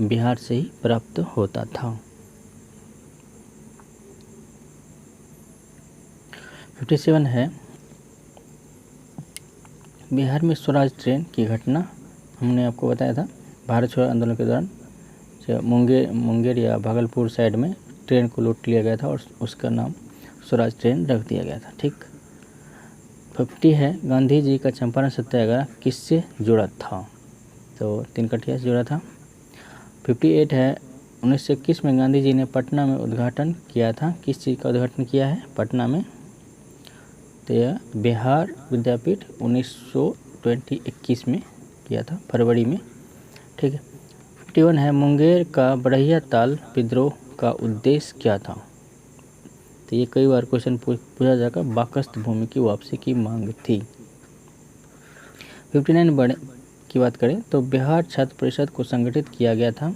बिहार से ही प्राप्त होता था। 57 है बिहार में स्वराज ट्रेन की घटना। हमने आपको बताया था भारत छोड़ो आंदोलन के दौरान मुंगेर या भागलपुर साइड में ट्रेन को लूट लिया गया था और उसका नाम स्वराज ट्रेन रख दिया गया था। ठीक। 50 है गांधी जी का चंपारण सत्याग्रह किससे जुड़ा था? तो तिनकटिया से जुड़ा था। 58 है 1921 में गांधी जी ने पटना में उद्घाटन किया था। किस चीज़ का उद्घाटन किया है पटना में? तो यह बिहार विद्यापीठ 1921 में किया था, फरवरी में। ठीक है। 51 है मुंगेर का बढ़ैया ताल विद्रोह का उद्देश्य क्या था? तो ये कई बार क्वेश्चन पूछा जाएगा। बाकस्त भूमि की वापसी की मांग थी। 59 की बात करें तो बिहार छात्र परिषद को संगठित किया गया था।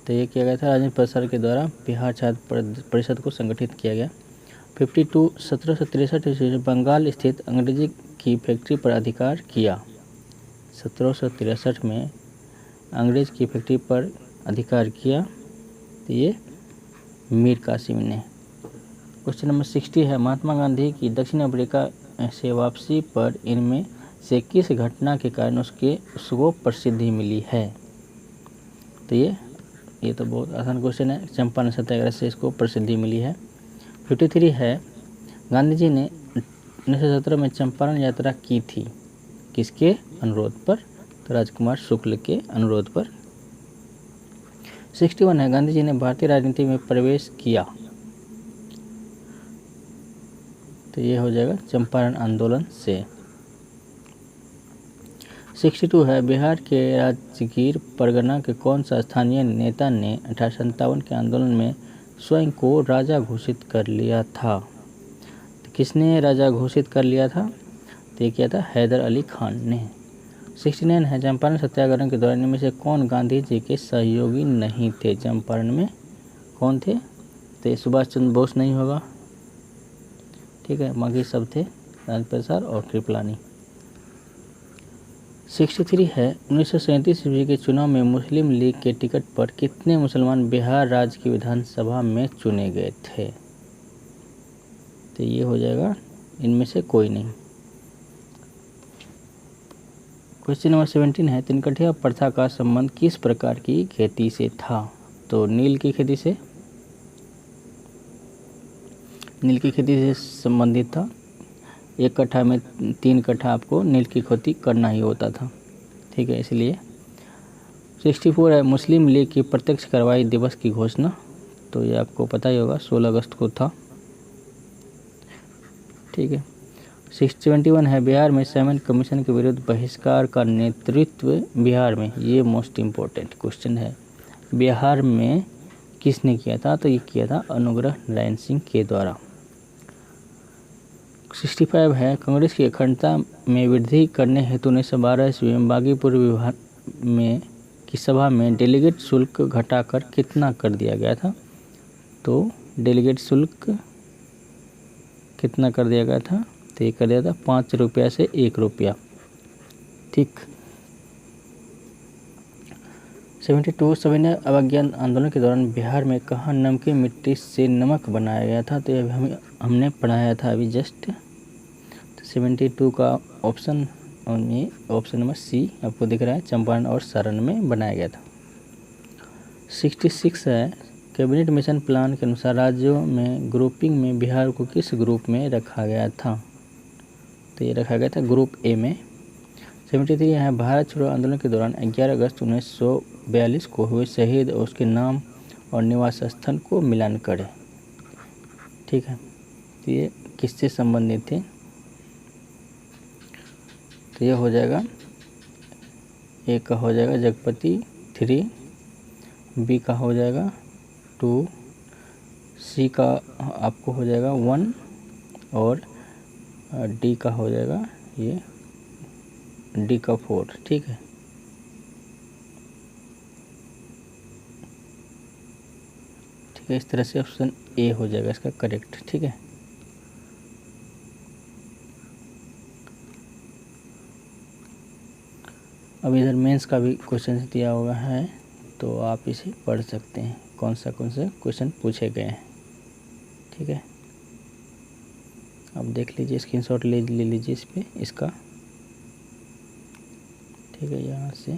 तो ये किया गया था राजेंद्र प्रसाद के द्वारा बिहार छात्र परिषद को संगठित किया गया। 52 1763 ईस्वी बंगाल स्थित अंग्रेजी की फैक्ट्री पर अधिकार किया। 1763 में अंग्रेज की फैक्ट्री पर अधिकार किया। तो ये मीर कासिम ने। क्वेश्चन नंबर 60 है महात्मा गांधी की दक्षिण अफ्रीका से वापसी पर इनमें से किस घटना के कारण उसको प्रसिद्धि मिली है? तो ये तो बहुत आसान क्वेश्चन है। चंपारण सत्याग्रह से इसको प्रसिद्धि मिली है। 53 है गांधी जी ने 1917 में चंपारण यात्रा की थी। किसके अनुरोध पर? तो राजकुमार शुक्ल के अनुरोध पर। 61 है गांधी जी ने भारतीय राजनीति में प्रवेश किया। तो ये हो जाएगा चंपारण आंदोलन से। 62 है बिहार के राजगीर परगना के कौन सा स्थानीय नेता ने 1857 के आंदोलन में स्वयं को राजा घोषित कर लिया था? तो किसने राजा घोषित कर लिया था? तो ये किया था हैदर अली खान ने। 69 है चंपारण सत्याग्रह के दौरान इनमें से कौन गांधी जी के सहयोगी नहीं थे? चंपारण में कौन थे? तो ये सुभाष चंद्र बोस नहीं होगा, ठीक है, बाकी सब थे राजेंद्र प्रसाद और कृपलानी। 63 है 1937 ईस्वी के चुनाव में मुस्लिम लीग के टिकट पर कितने मुसलमान बिहार राज्य की विधानसभा में चुने गए थे? तो ये हो जाएगा इनमें से कोई नहीं। क्वेश्चन नंबर 17 है तिनकठिया प्रथा का संबंध किस प्रकार की खेती से था? तो नील की खेती से संबंधित था। 1 कट्ठा में 3 कट्ठा आपको नील की खेती करना ही होता था, ठीक है, इसलिए। 64 है मुस्लिम लीग की प्रत्यक्ष कार्रवाई दिवस की घोषणा। तो ये आपको पता ही होगा 16 अगस्त को था, ठीक है। 71 है बिहार में सेवन कमीशन के विरुद्ध बहिष्कार का नेतृत्व बिहार में, ये मोस्ट इम्पोर्टेंट क्वेश्चन है, बिहार में किसने किया था? तो ये किया था अनुग्रह नारायण सिंह के द्वारा। 65 है कांग्रेस की अखंडता में वृद्धि करने हेतु 1912 ईस्वी में बागीपुर विभाग में की सभा में डेलीगेट शुल्क घटाकर कितना कर दिया गया था? तो डेलीगेट शुल्क कितना कर दिया गया था? तो ये कर दिया था 5 रुपया से 1 रुपया, ठीक। 72 सविनय अवज्ञा आंदोलन के दौरान बिहार में कहाँ नमकीन मिट्टी से नमक बनाया गया था? तो ये हमने पढ़ाया था अभी जस्ट। तो 72 का ऑप्शन नंबर सी आपको दिख रहा है, चंपारण और सारण में बनाया गया था। 66 है कैबिनेट मिशन प्लान के अनुसार राज्यों में ग्रुपिंग में बिहार को किस ग्रुप में रखा गया था? तो ये रखा गया था ग्रुप ए में। 73 है भारत छोड़ो आंदोलन के दौरान 11 अगस्त 1942 को हुए शहीद और उसके नाम और निवास स्थल को मिलान करें, ठीक है। तो ये किससे संबंधित थे? तो ये हो जाएगा, ए का हो जाएगा जगपति 3, बी का हो जाएगा 2, सी का आपको हो जाएगा 1 और डी का हो जाएगा ये डी का 4, ठीक है। ठीक है, इस तरह से ऑप्शन ए हो जाएगा इसका करेक्ट, ठीक है। अब इधर मेंस का भी क्वेश्चन दिया हुआ है, तो आप इसे पढ़ सकते हैं कौन से क्वेश्चन पूछे गए हैं, ठीक है। अब देख लीजिए, स्क्रीनशॉट ले लीजिए इस पे इसका, ठीक है, यहाँ से